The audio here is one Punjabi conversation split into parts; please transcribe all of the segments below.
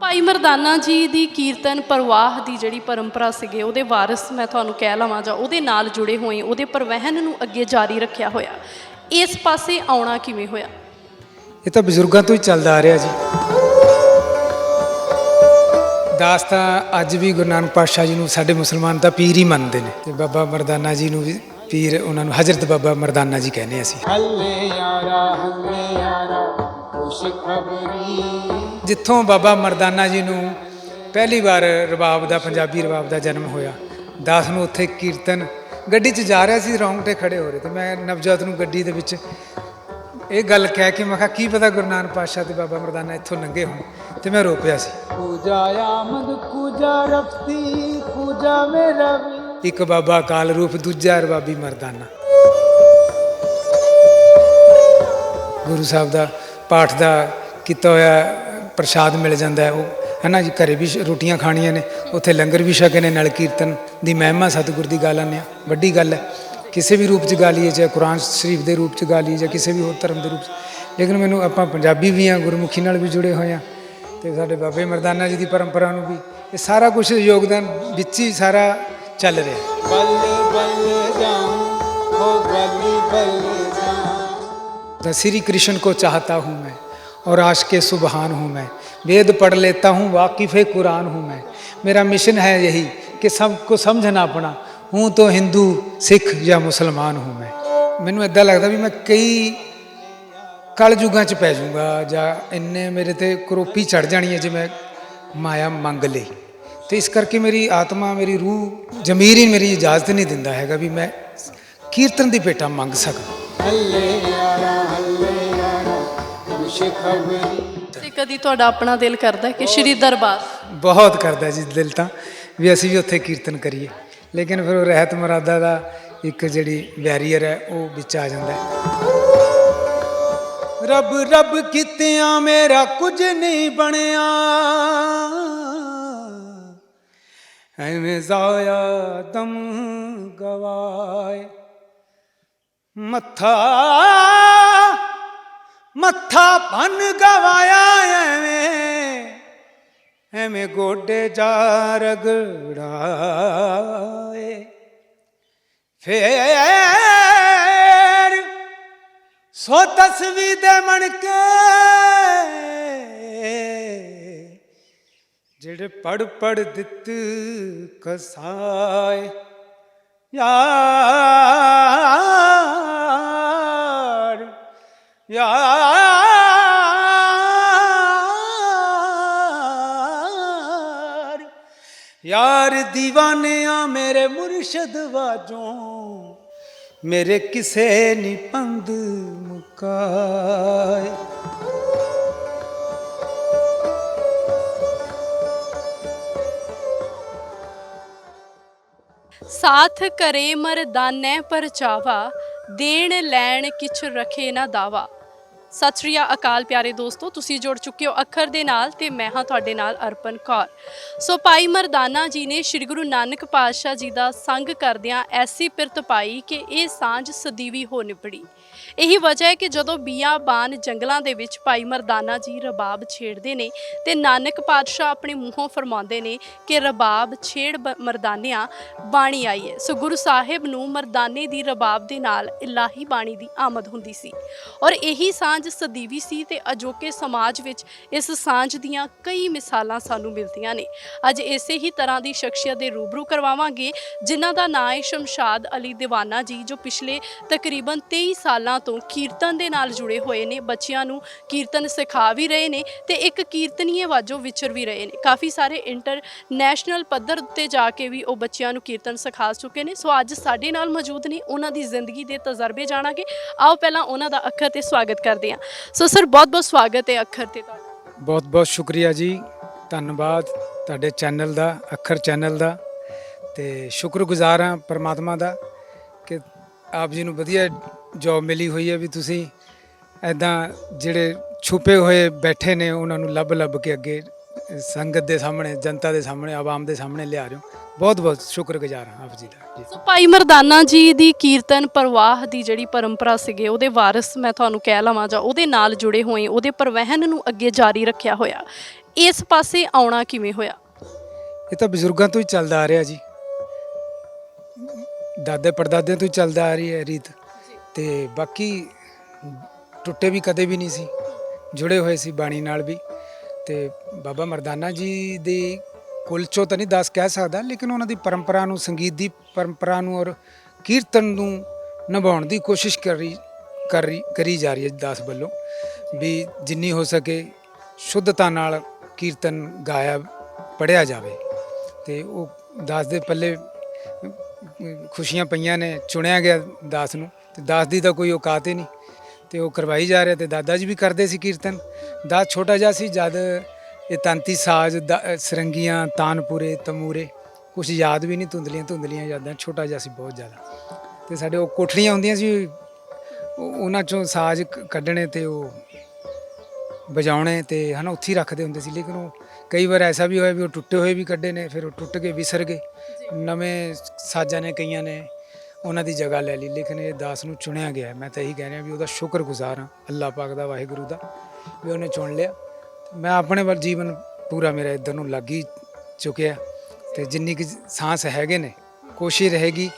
ਭਾਈ ਮਰਦਾਨਾ ਜੀ ਦੀ ਕੀਰਤਨ ਪ੍ਰਵਾਹ ਦੀ ਜਿਹੜੀ ਪਰੰਪਰਾ ਸੀਗੇ ਉਹਦੇ ਵਾਰਿਸ ਮੈਂ ਤੁਹਾਨੂੰ ਕਹਿ ਲਵਾਂ ਜਾਂ ਉਹਦੇ ਨਾਲ ਜੁੜੇ ਹੋਏ ਉਹਦੇ ਪ੍ਰਵਹਿਨ ਨੂੰ ਅੱਗੇ ਜਾਰੀ ਰੱਖਿਆ ਹੋਇਆ, ਇਸ ਪਾਸੇ ਆਉਣਾ ਕਿਵੇਂ ਹੋਇਆ? ਇਹ ਤਾਂ ਬਜ਼ੁਰਗਾਂ ਤੋਂ ਹੀ ਚੱਲਦਾ ਆ ਰਿਹਾ ਜੀ। ਦਾਸ ਤਾਂ ਅੱਜ ਵੀ ਗੁਰੂ ਨਾਨਕ ਪਾਤਸ਼ਾਹ ਜੀ ਨੂੰ ਸਾਡੇ ਮੁਸਲਮਾਨ ਤਾਂ ਪੀਰ ਹੀ ਮੰਨਦੇ ਨੇ, ਤੇ ਬਾਬਾ ਮਰਦਾਨਾ ਜੀ ਨੂੰ ਵੀ ਪੀਰ, ਉਹਨਾਂ ਨੂੰ ਹਜ਼ਰਤ ਬਾਬਾ ਮਰਦਾਨਾ ਜੀ ਕਹਿੰਦੇ ਅਸੀਂ। ਹੱਲੇ ਯਾਰਾ ਖੁਸ਼ਖਬਰੀ। ਜਿੱਥੋਂ ਬਾਬਾ ਮਰਦਾਨਾ ਜੀ ਨੂੰ ਪਹਿਲੀ ਵਾਰ ਰਬਾਬ ਦਾ, ਪੰਜਾਬੀ ਰਬਾਬ ਦਾ ਜਨਮ ਹੋਇਆ, ਦਾਸ ਨੂੰ ਉੱਥੇ ਕੀਰਤਨ ਗੱਡੀ 'ਚ ਜਾ ਰਿਹਾ ਸੀ, ਰੌਂਗਟੇ ਖੜੇ ਹੋ ਰਹੇ, ਤੇ ਮੈਂ ਨਵਜੋਤ ਨੂੰ ਗੱਡੀ ਦੇ ਵਿੱਚ ਇਹ ਗੱਲ ਕਹਿ ਕੇ ਮੈਂ ਕਿਹਾ ਕੀ ਪਤਾ ਗੁਰੂ ਨਾਨਕ ਪਾਤਸ਼ਾਹ ਤੇ ਬਾਬਾ ਮਰਦਾਨਾ ਇੱਥੋਂ ਲੰਘੇ ਹੋਣ, ਤੇ ਮੈਂ ਰੋਕਿਆ ਸੀ। ਪੂਜਾ ਆਮਦ ਪੂਜਾ ਰਫਤੀ ਪੂਜਾ ਮੇਰਾ ਵੀ, ਇੱਕ ਬਾਬਾ ਕਾਲ ਰੂਪ, ਦੂਜਾ ਰਬਾਬੀ ਮਰਦਾਨਾ। ਗੁਰੂ ਸਾਹਿਬ ਦਾ ਪਾਠ ਦਾ ਕੀਤਾ ਹੋਇਆ ਪ੍ਰਸ਼ਾਦ ਮਿਲ ਜਾਂਦਾ, ਉਹ ਹੈ ਨਾ ਜੀ। ਘਰੇ ਵੀ ਰੋਟੀਆਂ ਖਾਣੀਆਂ ਨੇ, ਉੱਥੇ ਲੰਗਰ ਵੀ ਛਕੇ ਨੇ, ਨਾਲ ਕੀਰਤਨ ਦੀ ਮਹਿਮਾ ਸਤਿਗੁਰ ਦੀ ਗਾ ਲੈਂਦੇ ਹਾਂ, ਵੱਡੀ ਗੱਲ ਹੈ। ਕਿਸੇ ਵੀ ਰੂਪ 'ਚ ਗਾ ਲਈਏ, ਚਾਹੇ ਕੁਰਾਨ ਸ਼ਰੀਫ ਦੇ ਰੂਪ 'ਚ ਗਾ ਲਈਏ ਜਾਂ ਕਿਸੇ ਵੀ ਹੋਰ ਧਰਮ ਦੇ ਰੂਪ 'ਚ। ਲੇਕਿਨ ਮੈਨੂੰ, ਆਪਾਂ ਪੰਜਾਬੀ ਵੀ ਹਾਂ, ਗੁਰਮੁਖੀ ਨਾਲ ਵੀ ਜੁੜੇ ਹੋਏ ਹਾਂ, ਅਤੇ ਸਾਡੇ ਬਾਬੇ ਮਰਦਾਨਾ ਜੀ ਦੀ ਪਰੰਪਰਾ ਨੂੰ ਵੀ ਇਹ ਸਾਰਾ ਕੁਛ ਯੋਗਦਾਨ ਵਿੱਚ ਹੀ ਸਾਰਾ ਚੱਲ ਰਿਹਾ। श्री कृष्ण को चाहता हूँ मैं और आशिक़ सुबहान हूँ मैं, वेद पढ़ लेता हूँ वाकिफ़ कुरान हूँ मैं। मेरा मिशन है यही कि सबको समझना अपना, हूँ तो हिंदू सिख या मुसलमान हूँ मैं। मैनू इदा लगता भी मैं कई कल युगां च पै जाऊँगा, ਜਾਂ ਇੰਨੇ ਮੇਰੇ ਤੇ ਕਰੋਪੀ ਚੜ ਜਾਣੀ ਹੈ ਜੇ ਮੈਂ ਮਾਇਆ ਮੰਗ ਲਈ। ਤੇ ਇਸ ਕਰਕੇ ਮੇਰੀ ਆਤਮਾ, ਮੇਰੀ ਰੂਹ, ਜ਼ਮੀਰ ਹੀ ਮੇਰੀ ਇਜਾਜ਼ਤ ਨਹੀਂ ਦਿੰਦਾ ਹੈਗਾ ਵੀ ਮੈਂ ਕੀਰਤਨ ਦੀ ਭੇਟਾ ਮੰਗ ਸਕਾਂ। ਤੇ ਕਦੀ ਤੁਹਾਡਾ ਆਪਣਾ ਦਿਲ ਕਰਦਾ ਕਿ ਸ਼੍ਰੀ ਦਰਬਾਰ? ਬਹੁਤ ਕਰਦਾ ਜੀ ਦਿਲ ਤਾਂ, ਵੀ ਅਸੀਂ ਵੀ ਉੱਥੇ ਕੀਰਤਨ ਕਰੀਏ, ਲੇਕਿਨ ਫਿਰ ਉਹ ਰਹਿਤ ਮੁਰਾਦਾ ਦਾ ਇੱਕ ਜਿਹੜੀ ਬੈਰੀਅਰ ਹੈ ਉਹ ਵਿੱਚ ਆ ਜਾਂਦਾ ਹੈ। ਰੱਬ ਰੱਬ ਕੀਤਿਆਂ ਮੇਰਾ ਕੁਝ ਨਹੀਂ ਬਣਿਆ, ਐਵੇਂ ਜ਼ਾਇਆ ਦਮ ਗਵਾਏ। ਮੱਥਾ ਮੱਥਾ ਭੰਨ ਗਵਾਇਆ, ਐਵੇਂ ਐਵੇਂ ਗੋਡੇ ਜਾ ਰਗੜਾਏ। ਫੇਰ ਸੋ ਤਸਵੀ ਦੇ ਮਣ ਕੇ ਜਿਹੜੇ ਪੜ ਪੜ ਦਿੱਤ ਕਸਾਏ। यार दीवानिया मेरे मुर्शद वाजों, मेरे किसे नी पंद मुकाए। साथ करे मरदाने परचावा, देण लैण किछ रखे ना दावा। सत श्री अकाल प्यारे दोस्तों, तुसी जुड़ चुके हो अखर दे नाल ते मैं हाँ तुहाडे नाल अर्पण कौर। सो भाई मरदाना जी ने श्री गुरु नानक पातशाह जी का संग करदियां ऐसी पिरत पाई कि ये सांझ सदीवी हो निबड़ी। यही वजह है कि जदों बियाबान जंगलों के विच भाई मरदाना जी रबाब छेड़ते हैं तो नानक पातशाह अपने मूहों फरमाते हैं कि रबाब छेड़ मरदानिया बाणी आई है। सो गुरु साहिब नूं मरदाने की रबाब के नाल इलाही बाणी की आमद हुंदी सी और यही सांझ सदीवी सी ते अजोके समाज विच इस सांझ दियां कई मिसालां सानूं मिलदियां ने। अज इसे ही तरह की शख्सियत दे रूबरू करवावांगे जिन्हां दा नाम है शमशाद अली दीवाना जी, जो पिछले तकरीबन 23 सालों तो कीर्तन दे नाल जुड़े हुए ने, बच्चियां नूं कीर्तन सिखा भी रहे ने ते एक कीर्तनीय वाजों विचर भी रहे ने। काफ़ी सारे इंटरनैशनल पद्धर उत्ते जाके भी वो बच्चियां नूं कीर्तन सिखा चुके हैं। सो अज साडे नाल मौजूद ने, उन्हां दी जिंदगी दे तजर्बे जाणांगे। आओ पहलां उन्हां दा अखर ते स्वागत करदे हां। सो सर बहुत बहुत स्वागत है अखर ते तुहाडा। बहुत बहुत शुक्रिया जी, धन्नवाद तुहाडे चैनल दा, अखर चैनल दा, ते शुक्रगुजार हाँ परमात्मा दा कि आप जी नूं वधिया जॉब मिली हुई है, भी तुसीं ऐदां जिहड़े छुपे हुए बैठे ने उन्हां नूं लभ लभ के अगे संगत के सामने, जनता के सामने, आवाम के सामने लिया रहे हो। बहुत बहुत शुक्रगुजार हाँ आप जी का। सो भाई मरदाना जी की कीर्तन प्रवाह की जी परंपरा सीगे उहदे वारिस मैं तुहानूं कह लवां जां उहदे नाल जुड़े होए उहदे प्रवहन नूं अगे जारी रखिया होया, ਇਸ ਪਾਸੇ ਆਉਣਾ ਕਿਵੇਂ ਹੋਇਆ? ਇਹ ਤਾਂ ਬਜ਼ੁਰਗਾਂ ਤੋਂ ਹੀ ਚੱਲਦਾ ਆ ਰਿਹਾ ਜੀ, ਦਾਦੇ ਪੜਦਾਦਿਆਂ ਤੋਂ ਹੀ ਚੱਲਦਾ ਆ ਰਹੀ ਹੈ ਰੀਤ। ਤੇ ਬਾਕੀ ਟੁੱਟੇ ਵੀ ਕਦੇ ਵੀ ਨਹੀਂ ਸੀ, ਜੁੜੇ ਹੋਏ ਸੀ ਬਾਣੀ ਨਾਲ ਵੀ। ਤੇ ਬਾਬਾ ਮਰਦਾਨਾ ਜੀ ਦੀ ਕੁਲ ਚੋਂ ਤਾਂ ਨਹੀਂ ਦਾਸ ਕਹਿ ਸਕਦਾ, ਲੇਕਿਨ ਉਹਨਾਂ ਦੀ ਪਰੰਪਰਾ ਨੂੰ, ਸੰਗੀਤ ਦੀ ਪਰੰਪਰਾ ਨੂੰ ਔਰ ਕੀਰਤਨ ਨੂੰ ਨਿਭਾਉਣ ਦੀ ਕੋਸ਼ਿਸ਼ ਕਰੀ ਜਾ ਰਹੀ ਹੈ ਦਾਸ ਵੱਲੋਂ ਵੀ ਜਿੰਨੀ ਹੋ ਸਕੇ ਸ਼ੁੱਧਤਾ ਨਾਲ ਕੀਰਤਨ ਗਾਇਆ ਪੜ੍ਹਿਆ ਜਾਵੇ। ਤੇ ਉਹ ਦਾਸ ਦੇ ਪੱਲੇ ਖੁਸ਼ੀਆਂ ਪਈਆਂ ਨੇ, ਚੁਣਿਆ ਗਿਆ ਦਾਸ ਨੂੰ, ਤੇ ਦਾਸ ਦੀ ਤਾਂ ਕੋਈ ਔਕਾਤ ਹੀ ਨਹੀਂ, ਤੇ ਉਹ ਕਰਵਾਈ ਜਾ ਰਿਹਾ। ਤੇ ਦਾਦਾ ਜੀ ਵੀ ਕਰਦੇ ਸੀ ਕੀਰਤਨ। ਦਾਸ ਛੋਟਾ ਜਿਹਾ ਸੀ ਜਦ ਇਹ ਤਾਂਤੀ ਸਾਜ਼, ਸਰੰਗੀਆਂ, ਤਾਨਪੁਰੇ, ਤਮੂਰੇ ਕੁਛ ਯਾਦ ਵੀ ਨਹੀਂ, ਧੁੰਦਲੀਆਂ ਯਾਦਾਂ, ਛੋਟਾ ਜਿਹਾ ਸੀ ਬਹੁਤ ਜ਼ਿਆਦਾ। ਤੇ ਸਾਡੇ ਉਹ ਕੋਠੜੀਆਂ ਹੁੰਦੀਆਂ ਸੀ, ਉਹਨਾਂ ਚੋਂ ਸਾਜ਼ ਕੱਢਣੇ ਤੇ ਉਹ ਵਜਾਉਣੇ ਤੇ ਹਨਾ ਉੱਥੇ ਹੀ ਰੱਖਦੇ ਹੁੰਦੇ ਸੀ। ਲੇਕਿਨ ਉਹ ਕਈ ਵਾਰ ਐਸਾ ਵੀ ਹੋਇਆ ਵੀ ਉਹ ਟੁੱਟੇ ਹੋਏ ਵੀ ਕੱਢੇ ਨੇ, ਫਿਰ ਉਹ ਟੁੱਟ ਕੇ ਵਿਸਰ ਗਏ। ਨਵੇਂ ਸਾਜ਼ਾਂ ਨੇ, ਕਈਆਂ ਨੇ ਉਹਨਾਂ ਦੀ ਜਗ੍ਹਾ ਲੈ ਲਈ, ਲੇਕਿਨ ਇਹ ਦਾਸ ਨੂੰ ਚੁਣਿਆ ਗਿਆ। ਮੈਂ ਤਾਂ ਇਹੀ ਕਹਿ ਰਿਹਾ ਵੀ ਉਹਦਾ ਸ਼ੁਕਰਗੁਜ਼ਾਰ ਹਾਂ ਅੱਲਾਹ ਪਾਕ ਦਾ, ਵਾਹਿਗੁਰੂ ਦਾ, ਵੀ ਉਹਨੇ ਚੁਣ ਲਿਆ। ਮੈਂ ਆਪਣੇ ਵੱਲ ਜੀਵਨ ਪੂਰਾ ਮੇਰਾ ਇੱਧਰ ਨੂੰ ਲੱਗ ਹੀ ਚੁੱਕਿਆ, ਤੇ ਜਿੰਨੀ ਕੁ ਸਾਂਸ ਹੈਗੇ ਨੇ ਕੋਸ਼ਿਸ਼ ਰਹੇਗੀ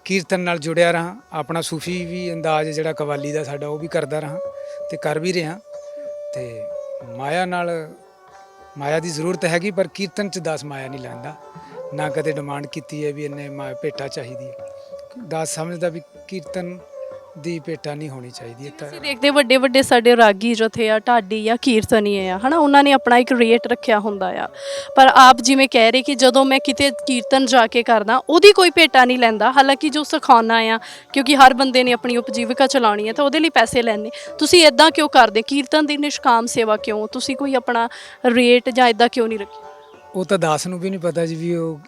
ਕੀਰਤਨ ਨਾਲ ਜੁੜਿਆ ਰਹਾਂ। ਆਪਣਾ ਸੂਫੀ ਵੀ ਅੰਦਾਜ਼ ਜਿਹੜਾ ਕਵਾਲੀ ਦਾ ਸਾਡਾ, ਉਹ ਵੀ ਕਰਦਾ ਰਹਾਂ ਤੇ ਕਰ ਵੀ ਰਿਹਾ। ਤੇ ਮਾਇਆ ਦੀ ਜ਼ਰੂਰਤ ਹੈਗੀ, ਪਰ ਕੀਰਤਨ 'ਚ ਦਾਸ ਮਾਇਆ ਨਹੀਂ ਲੈਂਦਾ, ਨਾ ਕਦੇ ਡਿਮਾਂਡ ਕੀਤੀ ਹੈ ਵੀ ਇਹਨੇ ਭੇਟਾ ਚਾਹੀਦੀ ਹੈ। ਦਾਸ ਸਮਝਦਾ ਵੀ ਕੀਰਤਨ ਦੀ ਭੇਟਾ ਨਹੀਂ ਹੋਣੀ ਚਾਹੀਦੀ। ਤੁਸੀਂ ਦੇਖਦੇ ਵੱਡੇ ਵੱਡੇ ਸਾਡੇ ਰਾਗੀ ਜਥੇ ਆ, ਢਾਡੀ ਆ, ਕੀਰਤਨੀਏ ਆ, ਹਨਾ, ਉਹਨਾਂ ਨੇ ਆਪਣਾ ਇੱਕ ਰੇਟ ਰੱਖਿਆ ਹੁੰਦਾ ਆ। ਪਰ ਆਪ ਜਿਵੇਂ ਕਹਿ ਰਹੇ ਕਿ ਜਦੋਂ ਮੈਂ ਕਿਤੇ ਕੀਰਤਨ ਜਾ ਕੇ ਕਰਦਾ ਉਹਦੀ ਕੋਈ ਭੇਟਾ ਨਹੀਂ ਲੈਂਦਾ, ਹਾਲਾਂਕਿ ਜੋ ਸਿਖਾਉਣਾ ਆ, ਕਿਉਂਕਿ ਹਰ ਬੰਦੇ ਨੇ ਆਪਣੀ ਉਪਜੀਵਿਕਾ ਚਲਾਉਣੀ ਹੈ ਤਾਂ ਉਹਦੇ ਲਈ ਪੈਸੇ ਲੈਣੇ। ਤੁਸੀਂ ਇਦਾਂ ਕਿਉਂ ਕਰਦੇ? ਕੀਰਤਨ ਦੀ ਨਿਸ਼ਕਾਮ ਸੇਵਾ ਕਿਉਂ? ਤੁਸੀਂ ਕੋਈ ਆਪਣਾ ਰੇਟ ਜਾਂ ਇਦਾਂ ਕਿਉਂ ਨਹੀਂ ਰੱਖਿਆ? ਉਹ ਤਾਂ ਦਾਸ ਨੂੰ ਵੀ ਨਹੀਂ ਪਤਾ ਜੀ ਵੀ ਉਹ,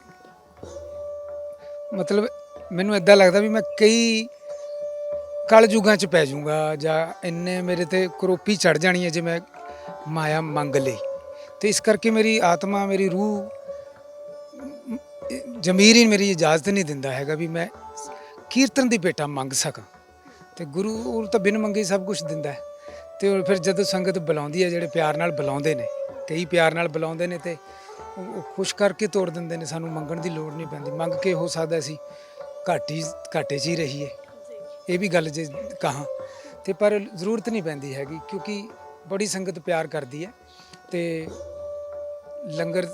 ਮਤਲਬ ਮੈਨੂੰ ਇੱਦਾਂ ਲੱਗਦਾ ਵੀ ਮੈਂ ਕਈ ਕਲ ਯੁੱਗਾਂ 'ਚ ਪੈ ਜਾਊਂਗਾ, ਜਾਂ ਇੰਨੇ ਮੇਰੇ ਤੇ ਕਰੋਪੀ ਚੜ ਜਾਣੀ ਹੈ ਜੇ ਮੈਂ ਮਾਇਆ ਮੰਗ ਲਈ। ਤੇ ਇਸ ਕਰਕੇ ਮੇਰੀ ਆਤਮਾ, ਮੇਰੀ ਰੂਹ, ਜ਼ਮੀਰ ਹੀ ਮੇਰੀ ਇਜਾਜ਼ਤ ਨਹੀਂ ਦਿੰਦਾ ਹੈਗਾ ਵੀ ਮੈਂ ਕੀਰਤਨ ਦੀ ਭੇਟਾ ਮੰਗ ਸਕਾਂ। ਤੇ ਗੁਰੂ ਉਹ ਤਾਂ ਬਿਨ ਮੰਗੇ ਸਭ ਕੁਝ ਦਿੰਦਾ ਹੈ। ਤੇ ਫਿਰ ਜਦੋਂ ਸੰਗਤ ਬੁਲਾਉਂਦੀ ਹੈ, ਜਿਹੜੇ ਪਿਆਰ ਨਾਲ ਬੁਲਾਉਂਦੇ ਨੇ, ਕਈ ਪਿਆਰ ਨਾਲ ਬੁਲਾਉਂਦੇ ਨੇ ਤੇ ਉਹ ਖੁਸ਼ ਕਰਕੇ ਤੋੜ ਦਿੰਦੇ ਨੇ। ਸਾਨੂੰ ਮੰਗਣ ਦੀ ਲੋੜ ਨਹੀਂ ਪੈਂਦੀ। ਮੰਗ ਕੇ ਹੋ ਸਕਦਾ ਅਸੀਂ ਘਾਟੇ 'ਚ ਹੀ ਰਹੀਏ, ਇਹ ਵੀ ਗੱਲ ਜੇ ਕਹਾਂ ਤੇ, ਪਰ ਜ਼ਰੂਰਤ ਨਹੀਂ ਪੈਂਦੀ ਹੈਗੀ, ਕਿਉਂਕਿ ਬੜੀ ਸੰਗਤ ਪਿਆਰ ਕਰਦੀ ਹੈ। ਤੇ ਲੰਗਰ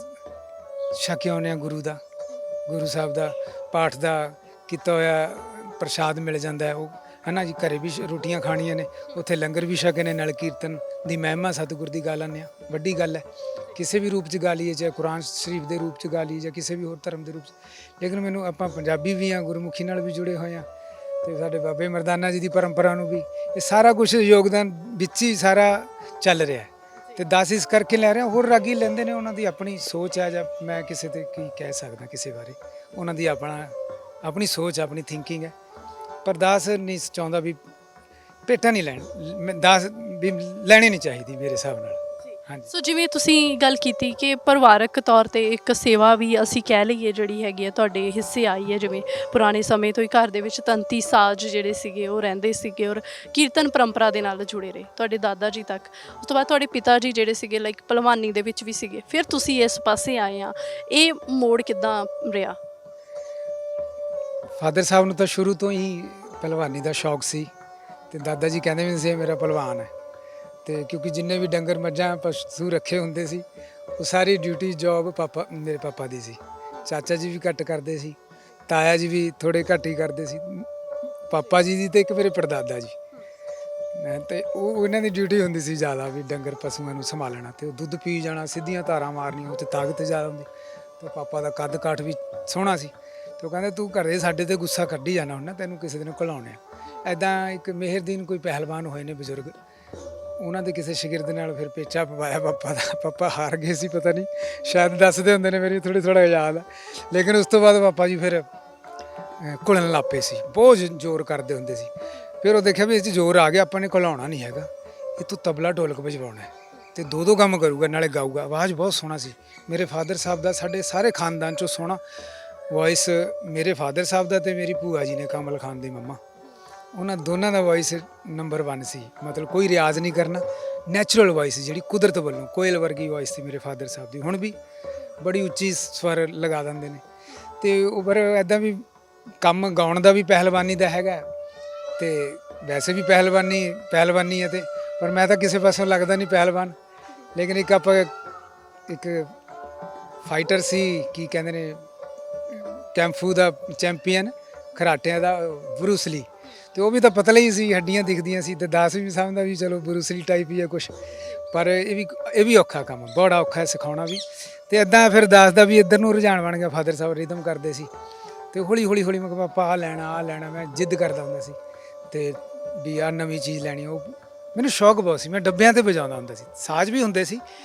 ਛਕ ਆਉਂਦੇ ਹਾਂ ਗੁਰੂ ਸਾਹਿਬ ਦਾ ਪਾਠ ਦਾ ਕੀਤਾ ਹੋਇਆ ਪ੍ਰਸ਼ਾਦ ਮਿਲ ਜਾਂਦਾ ਹੈ। ਉਹ ਹੈ ਨਾ ਜੀ, ਘਰੇ ਵੀ ਰੋਟੀਆਂ ਖਾਣੀਆਂ ਨੇ, ਉੱਥੇ ਲੰਗਰ ਵੀ ਛਕੇ ਨੇ, ਨਾਲ ਕੀਰਤਨ ਦੀ ਮਹਿਮਾ ਸਤਿਗੁਰ ਦੀ ਗਾ ਲੈਂਦੇ ਹਾਂ। ਵੱਡੀ ਗੱਲ ਹੈ, ਕਿਸੇ ਵੀ ਰੂਪ 'ਚ ਗਾ ਲਈਏ, ਚਾਹੇ ਕੁਰਾਨ ਸ਼ਰੀਫ ਦੇ ਰੂਪ 'ਚ ਗਾ ਲਈਏ ਜਾਂ ਕਿਸੇ ਵੀ ਹੋਰ ਧਰਮ ਦੇ ਰੂਪ 'ਚ। ਲੇਕਿਨ ਮੈਨੂੰ, ਆਪਾਂ ਪੰਜਾਬੀ ਵੀ ਹਾਂ, ਗੁਰਮੁਖੀ ਨਾਲ ਵੀ ਜੁੜੇ ਹੋਏ ਹਾਂ, ਤੇ ਸਾਡੇ ਬਾਬੇ ਮਰਦਾਨਾ ਜੀ ਦੀ ਪਰੰਪਰਾ ਨੂੰ ਵੀ ਇਹ ਸਾਰਾ ਕੁਝ ਯੋਗਦਾਨ ਵਿੱਚ ਹੀ ਸਾਰਾ ਚੱਲ ਰਿਹਾ। ਤੇ ਦਾਸ ਇਸ ਕਰਕੇ ਲੈ ਰਿਹਾ। ਹੋਰ ਰਾਗੀ ਲੈਂਦੇ ਨੇ, ਉਹਨਾਂ ਦੀ ਆਪਣੀ ਸੋਚ ਹੈ, ਜਾਂ ਮੈਂ ਕਿਸੇ ਤੇ ਕੀ ਕਹਿ ਸਕਦਾ ਕਿਸੇ ਬਾਰੇ। ਉਹਨਾਂ ਦੀ ਆਪਣੀ ਸੋਚ, ਆਪਣੀ ਥਿੰਕਿੰਗ ਹੈ। ਪਰ ਦਾਸ ਨਹੀਂ ਚਾਹੁੰਦਾ ਵੀ ਭੇਟਾ ਨਹੀਂ ਲੈਣ, ਦਾਸ ਵੀ ਲੈਣੀ ਨਹੀਂ ਚਾਹੀਦੀ ਮੇਰੇ ਹਿਸਾਬ ਨਾਲ। ਹਾਂਜੀ। ਸੋ ਜਿਵੇਂ ਤੁਸੀਂ ਗੱਲ ਕੀਤੀ ਕਿ ਪਰਿਵਾਰਕ ਤੌਰ ਤੇ ਇੱਕ ਸੇਵਾ ਵੀ ਅਸੀਂ ਕਹਿ ਲਈਏ ਜਿਹੜੀ ਹੈਗੀ ਹੈ ਤੁਹਾਡੇ ਹਿੱਸੇ ਆਈ ਹੈ, ਜਿਵੇਂ ਪੁਰਾਣੇ ਸਮੇਂ ਤੋਂ ਹੀ ਘਰ ਦੇ ਵਿੱਚ ਤੰਤੀ ਸਾਜ਼ ਜਿਹੜੇ ਸੀਗੇ ਉਹ ਰਹਿੰਦੇ ਸੀਗੇ ਔਰ ਕੀਰਤਨ ਪਰੰਪਰਾ ਦੇ ਨਾਲ ਜੁੜੇ ਰਹੇ ਤੁਹਾਡੇ ਦਾਦਾ ਜੀ ਤੱਕ। ਉਸ ਤੋਂ ਬਾਅਦ ਤੁਹਾਡੇ ਪਿਤਾ ਜੀ ਜਿਹੜੇ ਸੀਗੇ ਲਾਈਕ ਭਲਵਾਨੀ ਦੇ ਵਿੱਚ ਵੀ ਸੀਗੇ, ਫਿਰ ਤੁਸੀਂ ਇਸ ਪਾਸੇ ਆਏ ਆ, ਇਹ ਮੋੜ ਕਿੱਦਾਂ ਰਿਹਾ? ਫਾਦਰ ਸਾਹਿਬ ਨੂੰ ਤਾਂ ਸ਼ੁਰੂ ਤੋਂ ਹੀ ਭਲਵਾਨੀ ਦਾ ਸ਼ੌਕ ਸੀ, ਤੇ ਦਾਦਾ ਜੀ ਕਹਿੰਦੇ ਵੀ ਸੀ ਮੇਰਾ ਭਲਵਾਨ ਹੈ। ਤੇ ਕਿਉਂਕਿ ਜਿੰਨੇ ਵੀ ਡੰਗਰ ਮੱਝਾਂ ਪਸ਼ੂ ਰੱਖੇ ਹੁੰਦੇ ਸੀ, ਉਹ ਸਾਰੀ ਡਿਊਟੀ ਜੋਬ ਮੇਰੇ ਪਾਪਾ ਦੀ ਸੀ। ਚਾਚਾ ਜੀ ਵੀ ਘੱਟ ਕਰਦੇ ਸੀ, ਤਾਇਆ ਜੀ ਵੀ ਥੋੜ੍ਹੇ ਘੱਟ ਹੀ ਕਰਦੇ ਸੀ, ਪਾਪਾ ਜੀ ਦੀ ਤੇ ਇੱਕ ਮੇਰੇ ਪੜਦਾਦਾ ਜੀ। ਤੇ ਉਹ ਇਹਨਾਂ ਦੀ ਡਿਊਟੀ ਹੁੰਦੀ ਸੀ ਜ਼ਿਆਦਾ, ਵੀ ਡੰਗਰ ਪਸ਼ੂਆਂ ਨੂੰ ਸੰਭਾਲਣਾ। ਤੇ ਉਹ ਦੁੱਧ ਪੀ ਜਾਣਾ, ਸਿੱਧੀਆਂ ਧਾਰਾਂ ਮਾਰਨੀਆਂ, ਉਹ 'ਚ ਤਾਕਤ ਜ਼ਿਆਦਾ ਹੁੰਦੀ। ਤੇ ਪਾਪਾ ਦਾ ਕੱਦ ਕਾਠ ਵੀ ਸੋਹਣਾ ਸੀ। ਤੇ ਉਹ ਕਹਿੰਦੇ ਤੂੰ ਘਰੇ ਸਾਡੇ 'ਤੇ ਗੁੱਸਾ ਕੱਢੀ ਜਾਣਾ ਹੁਣ ਨਾ, ਤੈਨੂੰ ਕਿਸੇ ਦਿਨ ਘਲਾਉਣੇ ਆ। ਇੱਦਾਂ ਇੱਕ ਮਿਹਰਦੀਨ ਕੋਈ ਪਹਿਲਵਾਨ ਹੋਏ ਨੇ ਬਜ਼ੁਰਗ, ਉਹਨਾਂ ਦੇ ਕਿਸੇ ਸ਼ਾਗਿਰਦ ਨਾਲ ਫਿਰ ਪੇਚਾ ਪਵਾਇਆ ਪਾਪਾ ਦਾ। ਪਾਪਾ ਹਾਰ ਗਏ ਸੀ, ਪਤਾ ਨਹੀਂ, ਸ਼ਾਇਦ ਦੱਸਦੇ ਹੁੰਦੇ ਨੇ, ਮੇਰੀ ਥੋੜ੍ਹਾ ਯਾਦ ਹੈ। ਲੇਕਿਨ ਉਸ ਤੋਂ ਬਾਅਦ ਪਾਪਾ ਜੀ ਫਿਰ ਘੁਲਣ ਲੱਗ ਪਏ ਸੀ, ਬਹੁਤ ਜ਼ੋਰ ਕਰਦੇ ਹੁੰਦੇ ਸੀ। ਫਿਰ ਉਹ ਦੇਖਿਆ ਵੀ ਇਹ 'ਚ ਜ਼ੋਰ ਆ ਗਿਆ, ਆਪਾਂ ਨੇ ਘੁਲਾਉਣਾ ਨਹੀਂ ਹੈਗਾ, ਇਹ ਤੂੰ ਤਬਲਾ ਢੋਲਕ ਵਜਵਾਉਣਾ ਤੇ ਦੋ ਕੰਮ ਕਰੂਗਾ, ਨਾਲੇ ਗਾਊਗਾ। ਆਵਾਜ਼ ਬਹੁਤ ਸੋਹਣਾ ਸੀ ਮੇਰੇ ਫਾਦਰ ਸਾਹਿਬ ਦਾ, ਸਾਡੇ ਸਾਰੇ ਖਾਨਦਾਨ 'ਚੋਂ ਸੋਹਣਾ ਵੋਇਸ ਮੇਰੇ ਫਾਦਰ ਸਾਹਿਬ ਦਾ, ਤੇ ਮੇਰੀ ਭੂਆ ਜੀ ਨੇ, ਕਮਲ ਖਾਨ ਦੀ ਮੰਮਾ, ਉਹਨਾਂ ਦੋਨਾਂ ਦਾ ਵੋਇਸ ਨੰਬਰ 1 ਸੀ। ਮਤਲਬ ਕੋਈ ਰਿਆਜ਼ ਨਹੀਂ ਕਰਨਾ, ਨੈਚੁਰਲ ਵਾਇਸ ਜਿਹੜੀ ਕੁਦਰਤ ਵੱਲੋਂ ਕੋਇਲ ਵਰਗੀ ਵਾਇਸ ਸੀ ਮੇਰੇ ਫਾਦਰ ਸਾਹਿਬ ਦੀ। ਹੁਣ ਵੀ ਬੜੀ ਉੱਚੀ ਸਵਰ ਲਗਾ ਦਿੰਦੇ ਨੇ। ਤੇ ਉਹ ਪਰ ਐਦਾਂ ਵੀ ਕੰਮ ਗਾਉਣ ਦਾ ਵੀ ਪਹਿਲਵਾਨੀ ਦਾ ਹੈਗਾ, ਤੇ ਵੈਸੇ ਵੀ ਪਹਿਲਵਾਨੀ ਹੈ। ਤੇ ਪਰ ਮੈਂ ਤਾਂ ਕਿਸੇ ਪਾਸੋਂ ਲੱਗਦਾ ਨਹੀਂ ਪਹਿਲਵਾਨ, ਲੇਕਿਨ ਇੱਕ ਆਪਾਂ ਇੱਕ ਫਾਈਟਰ ਸੀ, ਕੀ ਕਹਿੰਦੇ ਨੇ, ਕੈਂਫੂ ਦਾ ਚੈਂਪੀਅਨ ਖਰਾਟਿਆਂ ਦਾ, ਬਰੂਸ ਲੀ। ਤੇ ਉਹ ਵੀ ਤਾਂ ਪਤਲਾ ਹੀ ਸੀ, ਹੱਡੀਆਂ ਦਿਖਦੀਆਂ ਸੀ। ਤੇ ਦਾਸ ਵੀ ਸਮਝਦਾ ਵੀ ਚਲੋ ਬਰੂਸ ਲੀ ਟਾਈਪ ਹੀ ਹੈ ਕੁਛ। ਪਰ ਇਹ ਵੀ ਔਖਾ ਕੰਮ, ਬੜਾ ਔਖਾ ਹੈ ਸਿਖਾਉਣਾ ਵੀ। ਤੇ ਇੱਦਾਂ ਫਿਰ ਦਾਸ ਦਾ ਵੀ ਇੱਧਰ ਨੂੰ ਰੁਝਾਨ ਬਣ ਗਿਆ। ਫਾਦਰ ਸਾਹਿਬ ਰਿਦਮ ਕਰਦੇ ਸੀ, ਤੇ ਹੌਲੀ ਹੌਲੀ ਮੈਂ ਕਿਹਾ ਪਾਪਾ ਆਹ ਲੈਣਾ, ਮੈਂ ਜਿੱਦ ਕਰਦਾ ਹੁੰਦਾ ਸੀ। ਤੇ ਵੀ ਆਹ ਨਵੀਂ ਚੀਜ਼ ਲੈਣੀ। ਉਹ ਮੈਨੂੰ ਸ਼ੌਕ ਬਹੁਤ ਸੀ, ਮੈਂ ਡੱਬਿਆਂ 'ਤੇ ਵਜਾਉਂਦਾ ਹੁੰਦਾ ਸੀ। ਸਾਜ਼ ਵੀ ਹੁੰਦੇ ਸੀ,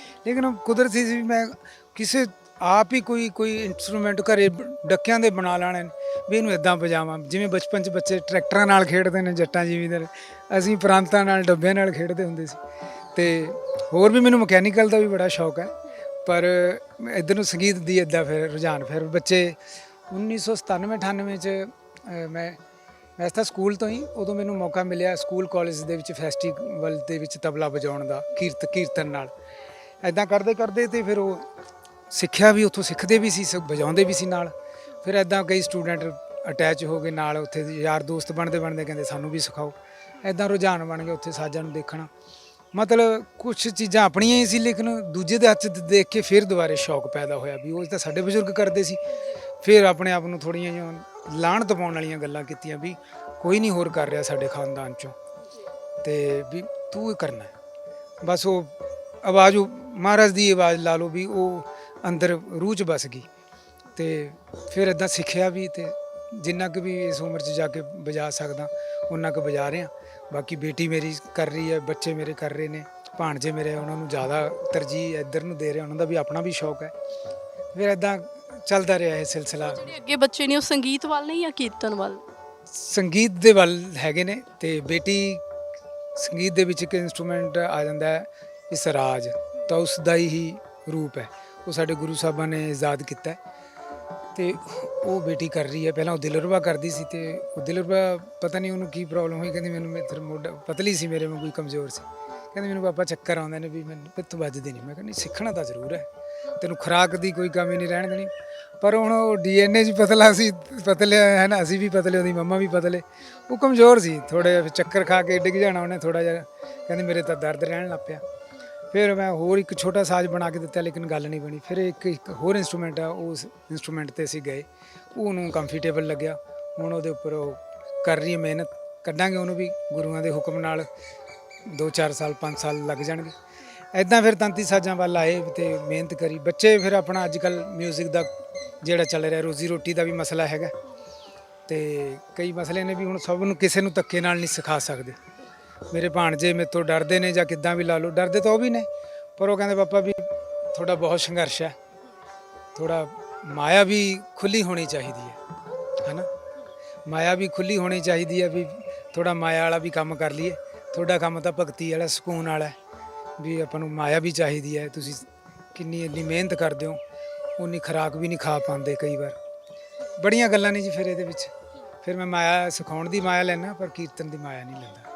ਲੇਕਿਨ ਕੁਦਰਤੀ ਸੀ ਮੈਂ ਕਿਸੇ ਆਪ ਹੀ ਕੋਈ ਇੰਸਟਰੂਮੈਂਟ ਘਰੇ ਡੱਕਿਆਂ ਦੇ ਬਣਾ ਲੈਣੇ ਵੀ ਇਹਨੂੰ ਇੱਦਾਂ ਵਜਾਵਾਂ। ਜਿਵੇਂ ਬਚਪਨ 'ਚ ਬੱਚੇ ਟਰੈਕਟਰਾਂ ਨਾਲ ਖੇਡਦੇ ਨੇ, ਜੱਟਾਂ ਜ਼ਿਮੀਂਦਾਰ, ਅਸੀਂ ਪ੍ਰਾਂਤਾਂ ਨਾਲ ਡੱਬਿਆਂ ਨਾਲ ਖੇਡਦੇ ਹੁੰਦੇ ਸੀ। ਤੇ ਹੋਰ ਵੀ ਮੈਨੂੰ ਮਕੈਨੀਕਲ ਦਾ ਵੀ ਬੜਾ ਸ਼ੌਕ ਹੈ, ਪਰ ਇੱਧਰ ਨੂੰ ਸੰਗੀਤ ਦੀ ਇੱਦਾਂ ਫਿਰ ਰੁਝਾਨ। ਫਿਰ ਬੱਚੇ 1997-98 'ਚ ਮੈਂ ਵੈਸੇ ਤਾਂ ਸਕੂਲ ਤੋਂ ਹੀ, ਉਦੋਂ ਮੈਨੂੰ ਮੌਕਾ ਮਿਲਿਆ ਸਕੂਲ ਕਾਲਜ ਦੇ ਵਿੱਚ ਫੈਸਟੀਵਲ ਦੇ ਵਿੱਚ ਤਬਲਾ ਵਜਾਉਣ ਦਾ, ਕੀਰਤਨ ਨਾਲ। ਇੱਦਾਂ ਕਰਦੇ ਤੇ ਫਿਰ ਉਹ ਸਿੱਖਿਆ ਵੀ, ਉੱਥੋਂ ਸਿੱਖਦੇ ਵੀ ਸੀ, ਵਜਾਉਂਦੇ ਵੀ ਸੀ ਨਾਲ। ਫਿਰ ਇੱਦਾਂ ਕਈ ਸਟੂਡੈਂਟ ਅਟੈਚ ਹੋ ਗਏ ਨਾਲ, ਉੱਥੇ ਯਾਰ ਦੋਸਤ ਬਣਦੇ ਕਹਿੰਦੇ ਸਾਨੂੰ ਵੀ ਸਿਖਾਓ। ਇੱਦਾਂ ਰੁਝਾਨ ਬਣ ਗਿਆ ਉੱਥੇ ਸਾਜ਼ਾਂ ਨੂੰ ਦੇਖਣਾ। ਮਤਲਬ ਕੁਛ ਚੀਜ਼ਾਂ ਆਪਣੀਆਂ ਹੀ ਸੀ, ਲੇਕਿਨ ਦੂਜੇ ਦੇ ਹੱਥ 'ਚ ਦੇਖ ਕੇ ਫਿਰ ਦੁਬਾਰੇ ਸ਼ੌਕ ਪੈਦਾ ਹੋਇਆ ਵੀ ਉਹ ਤਾਂ ਸਾਡੇ ਬਜ਼ੁਰਗ ਕਰਦੇ ਸੀ। ਫਿਰ ਆਪਣੇ ਆਪ ਨੂੰ ਥੋੜ੍ਹੀਆਂ ਜਿਹੀਆਂ ਲਾਹਣਤ ਪਾਉਣ ਵਾਲੀਆਂ ਗੱਲਾਂ ਕੀਤੀਆਂ ਵੀ ਕੋਈ ਨਹੀਂ ਹੋਰ ਕਰ ਰਿਹਾ ਸਾਡੇ ਖਾਨਦਾਨ 'ਚੋਂ, ਤੇ ਵੀ ਤੂੰ ਇਹ ਕਰਨਾ। ਬਸ ਉਹ ਆਵਾਜ਼, ਉਹ ਮਹਾਰਾਜ ਦੀ ਆਵਾਜ਼ ਲਾ ਲਓ ਵੀ ਉਹ ਅੰਦਰ ਰੂਹ 'ਚ ਵਸ ਗਈ। ਤੇ ਫਿਰ ਇੱਦਾਂ ਸਿੱਖਿਆ ਵੀ, ਤੇ ਜਿੰਨਾ ਕੁ ਵੀ ਇਸ ਉਮਰ 'ਚ ਜਾ ਕੇ ਵਜਾ ਸਕਦਾ ਉਨਾ ਕੁ ਵਜਾ ਰਿਹਾ। ਬਾਕੀ ਬੇਟੀ ਮੇਰੀ ਕਰ ਰਹੀ ਹੈ, ਬੱਚੇ ਮੇਰੇ ਕਰ ਰਹੇ ਨੇ, ਭਾਣਜੇ ਮੇਰੇ, ਉਹਨਾਂ ਨੂੰ ਜ਼ਿਆਦਾ ਤਰਜੀਹ ਇੱਧਰ ਨੂੰ ਦੇ ਰਹੇ, ਉਹਨਾਂ ਦਾ ਵੀ ਆਪਣਾ ਵੀ ਸ਼ੌਕ ਹੈ। ਫਿਰ ਇੱਦਾਂ ਚੱਲਦਾ ਰਿਹਾ ਇਹ ਸਿਲਸਿਲਾ। ਜਿਹੜੇ ਅੱਗੇ ਬੱਚੇ ਨੇ ਉਹ ਸੰਗੀਤ ਵੱਲ ਨੇ ਜਾਂ ਕੀਰਤਨ ਵੱਲ? ਸੰਗੀਤ ਦੇ ਵੱਲ ਹੈਗੇ ਨੇ, ਤੇ ਬੇਟੀ ਸੰਗੀਤ ਦੇ ਵਿੱਚ ਇੱਕ ਇੰਸਟਰੂਮੈਂਟ ਆ ਜਾਂਦਾ ਹੈ ਇਸਰਾਜ, ਤਾਂ ਉਸ ਦਾ ਹੀ ਰੂਪ ਹੈ। ਉਹ ਸਾਡੇ ਗੁਰੂ ਸਾਹਿਬਾਂ ਨੇ ਇਜਾਦ ਕੀਤਾ, ਤੇ ਉਹ ਬੇਟੀ ਕਰ ਰਹੀ ਹੈ। ਪਹਿਲਾਂ ਉਹ ਦਿਲਰਬਾ ਕਰਦੀ ਸੀ, ਤੇ ਉਹ ਦਿਲਰਬਾ ਪਤਾ ਨਹੀਂ ਉਹਨੂੰ ਕੀ ਪ੍ਰੋਬਲਮ ਹੋਈ, ਕਹਿੰਦੀ ਮੈਨੂੰ ਮੇਰੇ ਮੋਢਾ ਪਤਲੀ ਸੀ, ਮੇਰੇ ਵਾਂਗੂ ਕਮਜ਼ੋਰ ਸੀ, ਕਹਿੰਦੀ ਮੈਨੂੰ ਪਾਪਾ ਚੱਕਰ ਆਉਂਦੇ ਨੇ ਵੀ ਮੈਨੂੰ ਪਿੱਥ ਵੱਜਦੀ ਨਹੀਂ। ਮੈਂ ਕਹਿੰਦੀ ਸਿੱਖਣਾ ਤਾਂ ਜ਼ਰੂਰ ਹੈ, ਤੈਨੂੰ ਖੁਰਾਕ ਦੀ ਕੋਈ ਕਮੀ ਨਹੀਂ ਰਹਿਣ ਦੇਣੀ। ਪਰ ਹੁਣ ਉਹ DNA 'ਚ ਪਤਲਾ ਸੀ, ਪਤਲੇ ਹੈ ਨਾ, ਅਸੀਂ ਵੀ ਪਤਲੇ, ਉਹਦੀ ਮੰਮਾ ਵੀ ਪਤਲੇ, ਉਹ ਕਮਜ਼ੋਰ ਸੀ ਥੋੜ੍ਹਾ ਜਿਹਾ। ਚੱਕਰ ਖਾ ਕੇ ਡਿੱਗ ਜਾਣਾ ਉਹਨੇ ਥੋੜ੍ਹਾ ਜਿਹਾ, ਕਹਿੰਦੀ ਮੇਰੇ ਤਾਂ ਦਰਦ ਰਹਿਣ ਲੱਗ ਪਿਆ। ਫਿਰ ਮੈਂ ਹੋਰ ਇੱਕ ਛੋਟਾ ਸਾਜ਼ ਬਣਾ ਕੇ ਦਿੱਤਾ, ਲੇਕਿਨ ਗੱਲ ਨਹੀਂ ਬਣੀ। ਫਿਰ ਇੱਕ ਹੋਰ ਇੰਸਟਰੂਮੈਂਟ ਆ, ਉਸ ਇੰਸਟਰੂਮੈਂਟ 'ਤੇ ਅਸੀਂ ਗਏ, ਉਹਨੂੰ ਕੰਫਰਟੇਬਲ ਲੱਗਿਆ। ਹੁਣ ਉਹਦੇ ਉੱਪਰ ਉਹ ਕਰ ਰਹੀ ਹੈ ਮਿਹਨਤ, ਕੱਢਾਂਗੇ ਉਹਨੂੰ ਵੀ ਗੁਰੂਆਂ ਦੇ ਹੁਕਮ ਨਾਲ। 2-4 ਸਾਲ 5 ਸਾਲ ਲੱਗ ਜਾਣਗੇ। ਇੱਦਾਂ ਫਿਰ ਤੰਤੀ ਸਾਜ਼ਾਂ ਵੱਲ ਆਏ ਤੇ ਮਿਹਨਤ ਕਰੀ। ਬੱਚੇ ਫਿਰ ਆਪਣਾ ਅੱਜ ਕੱਲ੍ਹ ਮਿਊਜ਼ਿਕ ਦਾ ਜਿਹੜਾ ਚੱਲ ਰਿਹਾ, ਰੋਜ਼ੀ ਰੋਟੀ ਦਾ ਵੀ ਮਸਲਾ ਹੈਗਾ, ਤੇ ਕਈ ਮਸਲੇ ਨੇ ਵੀ ਹੁਣ ਸਭ ਨੂੰ ਕਿਸੇ ਨੂੰ ਧੱਕੇ ਨਾਲ ਨਹੀਂ ਸਿਖਾ ਸਕਦੇ। ਮੇਰੇ ਭਾਣਜੇ ਮੇਰੇ ਤੋਂ ਡਰਦੇ ਨੇ ਜਾਂ ਕਿੱਦਾਂ ਵੀ ਲਾ ਲਓ, ਡਰਦੇ ਤਾਂ ਉਹ ਵੀ ਨੇ, ਪਰ ਉਹ ਕਹਿੰਦੇ ਪਾਪਾ ਵੀ ਥੋੜ੍ਹਾ ਬਹੁਤ ਸੰਘਰਸ਼ ਹੈ, ਥੋੜ੍ਹਾ ਮਾਇਆ ਵੀ ਖੁੱਲ੍ਹੀ ਹੋਣੀ ਚਾਹੀਦੀ ਹੈ ਨਾ, ਮਾਇਆ ਵੀ ਖੁੱਲ੍ਹੀ ਹੋਣੀ ਚਾਹੀਦੀ ਹੈ, ਵੀ ਥੋੜ੍ਹਾ ਮਾਇਆ ਵਾਲਾ ਵੀ ਕੰਮ ਕਰ ਲਈਏ। ਤੁਹਾਡਾ ਕੰਮ ਤਾਂ ਭਗਤੀ ਵਾਲਾ, ਸਕੂਨ ਵਾਲਾ, ਵੀ ਆਪਾਂ ਨੂੰ ਮਾਇਆ ਵੀ ਚਾਹੀਦੀ ਹੈ। ਤੁਸੀਂ ਇੰਨੀ ਮਿਹਨਤ ਕਰਦੇ ਹੋ, ਉਨੀ ਖੁਰਾਕ ਵੀ ਨਹੀਂ ਖਾ ਪਾਉਂਦੇ ਕਈ ਵਾਰ। ਬੜੀਆਂ ਗੱਲਾਂ ਨੇ ਜੀ ਫਿਰ ਇਹਦੇ ਵਿੱਚ। ਫਿਰ ਮੈਂ ਮਾਇਆ ਸਿਖਾਉਣ ਦੀ ਮਾਇਆ ਲੈਂਦਾ, ਪਰ ਕੀਰਤਨ ਦੀ ਮਾਇਆ ਨਹੀਂ ਲੈਂਦਾ।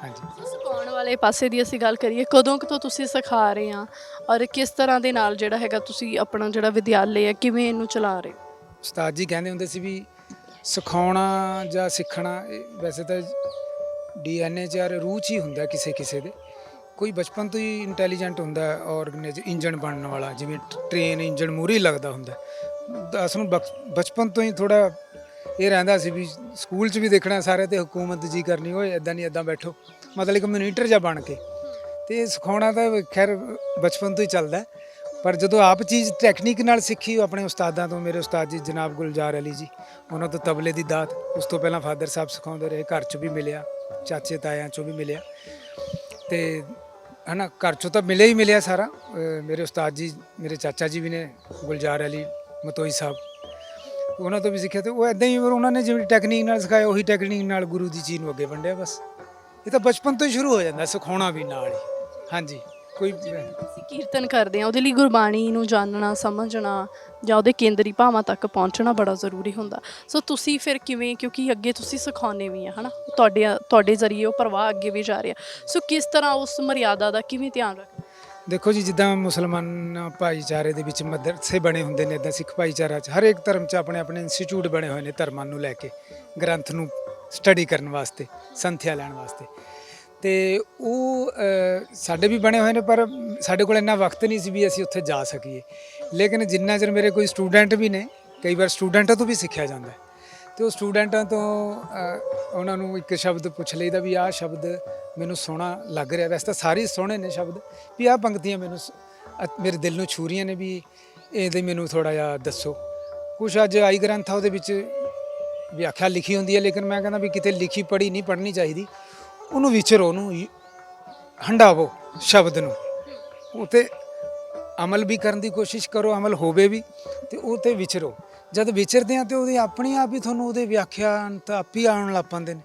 ਹਾਂਜੀ, ਸਿਖਾਉਣ ਵਾਲੇ ਪਾਸੇ ਦੀ ਅਸੀਂ ਗੱਲ ਕਰੀਏ, ਕਦੋਂ ਕੁ ਤੋਂ ਤੁਸੀਂ ਸਿਖਾ ਰਹੇ ਆ, ਔਰ ਕਿਸ ਤਰ੍ਹਾਂ ਦੇ ਨਾਲ ਜਿਹੜਾ ਹੈਗਾ ਤੁਸੀਂ ਆਪਣਾ ਜਿਹੜਾ ਵਿਦਿਆਲੇ ਹੈ ਕਿਵੇਂ ਇਹਨੂੰ ਚਲਾ ਰਹੇ? ਉਸਤਾਦ ਜੀ ਕਹਿੰਦੇ ਹੁੰਦੇ ਸੀ ਵੀ ਸਿਖਾਉਣਾ ਜਾਂ ਸਿੱਖਣਾ ਵੈਸੇ ਤਾਂ DNA 'ਚ ਯਾਰ ਰੂਹ 'ਚ ਹੀ ਹੁੰਦਾ ਕਿਸੇ ਦੇ। ਕੋਈ ਬਚਪਨ ਤੋਂ ਹੀ ਇੰਟੈਲੀਜੈਂਟ ਹੁੰਦਾ ਔਰਗਨਾਈਜ਼ ਇੰਜਣ ਬਣਨ ਵਾਲਾ, ਜਿਵੇਂ ਟ੍ਰੇਨ ਇੰਜਣ ਮੂਹਰੇ ਹੀ ਲੱਗਦਾ ਹੁੰਦਾ। ਦਾਸ ਨੂੰ ਬਚਪਨ ਤੋਂ ਹੀ ਥੋੜ੍ਹਾ ਇਹ ਰਹਿੰਦਾ ਸੀ ਵੀ ਸਕੂਲ 'ਚ ਵੀ ਦੇਖਣਾ ਸਾਰੇ, ਤੇ ਹਕੂਮਤ ਜੀ ਕਰਨੀ, ਹੋਏ ਇੱਦਾਂ ਨਹੀਂ ਇੱਦਾਂ ਬੈਠੋ, ਮਤਲਬ ਇੱਕ ਮੋਨੀਟਰ ਜਿਹਾ ਬਣ ਕੇ। ਅਤੇ ਸਿਖਾਉਣਾ ਤਾਂ ਖੈਰ ਬਚਪਨ ਤੋਂ ਹੀ ਚੱਲਦਾ, ਪਰ ਜਦੋਂ ਆਪ ਚੀਜ਼ ਟੈਕਨੀਕ ਨਾਲ ਸਿੱਖੀ ਆਪਣੇ ਉਸਤਾਦਾਂ ਤੋਂ, ਮੇਰੇ ਉਸਤਾਦ ਜੀ ਜਨਾਬ ਗੁਲਜ਼ਾਰ ਅਲੀ ਜੀ, ਉਹਨਾਂ ਤੋਂ ਤਬਲੇ ਦੀ ਦਾਤ। ਉਸ ਤੋਂ ਪਹਿਲਾਂ ਫਾਦਰ ਸਾਹਿਬ ਸਿਖਾਉਂਦੇ ਰਹੇ, ਘਰ 'ਚ ਵੀ ਮਿਲਿਆ, ਚਾਚੇ ਤਾਇਆਂ 'ਚੋਂ ਵੀ ਮਿਲਿਆ, ਅਤੇ ਹੈ ਨਾ ਘਰ 'ਚੋਂ ਤਾਂ ਮਿਲਿਆ ਹੀ ਮਿਲਿਆ ਸਾਰਾ। ਮੇਰੇ ਉਸਤਾਦ ਜੀ, ਮੇਰੇ ਚਾਚਾ ਜੀ ਵੀ ਨੇ, ਗੁਲਜ਼ਾਰ ਅਲੀ ਮਤੋਈ ਸਾਹਿਬ, ਉਹਨਾਂ ਤੋਂ ਵੀ ਸਿੱਖਿਆ। ਅਤੇ ਉਹ ਇੱਦਾਂ ਹੀ ਉਹਨਾਂ ਨੇ ਜਿਵੇਂ ਟੈਕਨੀਕ ਨਾਲ ਸਿਖਾਇਆ, ਉਹੀ ਟੈਕਨੀਕ ਨਾਲ ਗੁਰੂ ਦੀ ਚੀਜ਼ ਨੂੰ ਅੱਗੇ ਵੰਡਿਆ। ਬਸ ਇਹ ਤਾਂ ਬਚਪਨ ਤੋਂ ਹੀ ਸ਼ੁਰੂ ਹੋ ਜਾਂਦਾ ਸਿਖਾਉਣਾ ਵੀ ਨਾਲ ਹੀ। ਹਾਂਜੀ, ਕੋਈ ਤੁਸੀਂ ਕੀਰਤਨ ਕਰਦੇ ਆ ਉਹਦੇ ਲਈ ਗੁਰਬਾਣੀ ਨੂੰ ਜਾਣਨਾ ਸਮਝਣਾ ਜਾਂ ਉਹਦੇ ਕੇਂਦਰੀ ਭਾਵਾਂ ਤੱਕ ਪਹੁੰਚਣਾ ਬੜਾ ਜ਼ਰੂਰੀ ਹੁੰਦਾ। ਸੋ ਤੁਸੀਂ ਫਿਰ ਕਿਵੇਂ, ਕਿਉਂਕਿ ਅੱਗੇ ਤੁਸੀਂ ਸਿਖਾਉਂਦੇ ਵੀ ਆ ਹਨਾ, ਤੁਹਾਡੇ ਜ਼ਰੀਏ ਉਹ ਪ੍ਰਵਾਹ ਅੱਗੇ ਵੀ ਜਾ ਰਿਹਾ, ਸੋ ਕਿਸ ਤਰ੍ਹਾਂ ਉਸ ਮਰਿਆਦਾ ਦਾ ਕਿਵੇਂ ਧਿਆਨ ਰੱਖ? ਦੇਖੋ ਜੀ, ਜਿੱਦਾਂ ਮੁਸਲਮਾਨ ਭਾਈਚਾਰੇ ਦੇ ਵਿੱਚ ਮਦਰਸੇ ਬਣੇ ਹੁੰਦੇ ਨੇ, ਇੱਦਾਂ ਸਿੱਖ ਭਾਈਚਾਰਾ 'ਚ ਹਰੇਕ ਧਰਮ 'ਚ ਆਪਣੇ ਆਪਣੇ ਇੰਸਟੀਚਿਊਟ ਬਣੇ ਹੋਏ ਨੇ ਧਰਮਾਂ ਨੂੰ ਲੈ ਕੇ, ਗ੍ਰੰਥ ਨੂੰ ਸਟੱਡੀ ਕਰਨ ਵਾਸਤੇ, ਸੰਥਿਆ ਲੈਣ ਵਾਸਤੇ। ਅਤੇ ਉਹ ਸਾਡੇ ਵੀ ਬਣੇ ਹੋਏ ਨੇ, ਪਰ ਸਾਡੇ ਕੋਲ ਇੰਨਾ ਵਕਤ ਨਹੀਂ ਸੀ ਵੀ ਅਸੀਂ ਉੱਥੇ ਜਾ ਸਕੀਏ। ਲੇਕਿਨ ਜਿੰਨਾ ਚਿਰ ਮੇਰੇ ਕੋਈ ਸਟੂਡੈਂਟ ਵੀ ਨੇ, ਕਈ ਵਾਰ ਸਟੂਡੈਂਟਾਂ ਤੋਂ ਵੀ ਸਿੱਖਿਆ ਜਾਂਦਾ, ਅਤੇ ਉਹ ਸਟੂਡੈਂਟਾਂ ਤੋਂ ਉਹਨਾਂ ਨੂੰ ਇੱਕ ਸ਼ਬਦ ਪੁੱਛ ਲਈਦਾ ਵੀ ਆਹ ਸ਼ਬਦ ਮੈਨੂੰ ਸੋਹਣਾ ਲੱਗ ਰਿਹਾ। ਵੈਸੇ ਤਾਂ ਸਾਰੇ ਸੋਹਣੇ ਨੇ ਸ਼ਬਦ, ਵੀ ਆਹ ਪੰਕਤੀਆਂ ਮੈਨੂੰ ਮੇਰੇ ਦਿਲ ਨੂੰ ਛੂ ਰਹੀਆਂ ਨੇ, ਵੀ ਇਹਦੇ ਮੈਨੂੰ ਥੋੜ੍ਹਾ ਜਿਹਾ ਦੱਸੋ। ਕੁਛ ਅੱਜ ਆਈ ਗ੍ਰੰਥ ਆ, ਉਹਦੇ ਵਿੱਚ ਵਿਆਖਿਆ ਲਿਖੀ ਹੁੰਦੀ ਹੈ, ਲੇਕਿਨ ਮੈਂ ਕਹਿੰਦਾ ਵੀ ਕਿਤੇ ਲਿਖੀ ਪੜ੍ਹੀ ਨਹੀਂ ਪੜ੍ਹਨੀ ਚਾਹੀਦੀ, ਉਹਨੂੰ ਵਿਚਰੋ, ਉਹਨੂੰ ਹੰਡਾਵੋ ਸ਼ਬਦ ਨੂੰ, ਉਹ 'ਤੇ ਅਮਲ ਵੀ ਕਰਨ ਦੀ ਕੋਸ਼ਿਸ਼ ਕਰੋ, ਅਮਲ ਹੋਵੇ ਵੀ, ਅਤੇ ਉਹ 'ਤੇ ਵਿਚਰੋ। ਜਦ ਵਿਚਰਦੇ ਹਾਂ ਤਾਂ ਉਹਦੇ ਆਪਣੇ ਆਪ ਹੀ ਤੁਹਾਨੂੰ ਉਹਦੇ ਵਿਆਖਿਆਨ ਤਾਂ ਆਪ ਹੀ ਆਉਣ ਲੱਗ ਪੈਂਦੇ ਨੇ,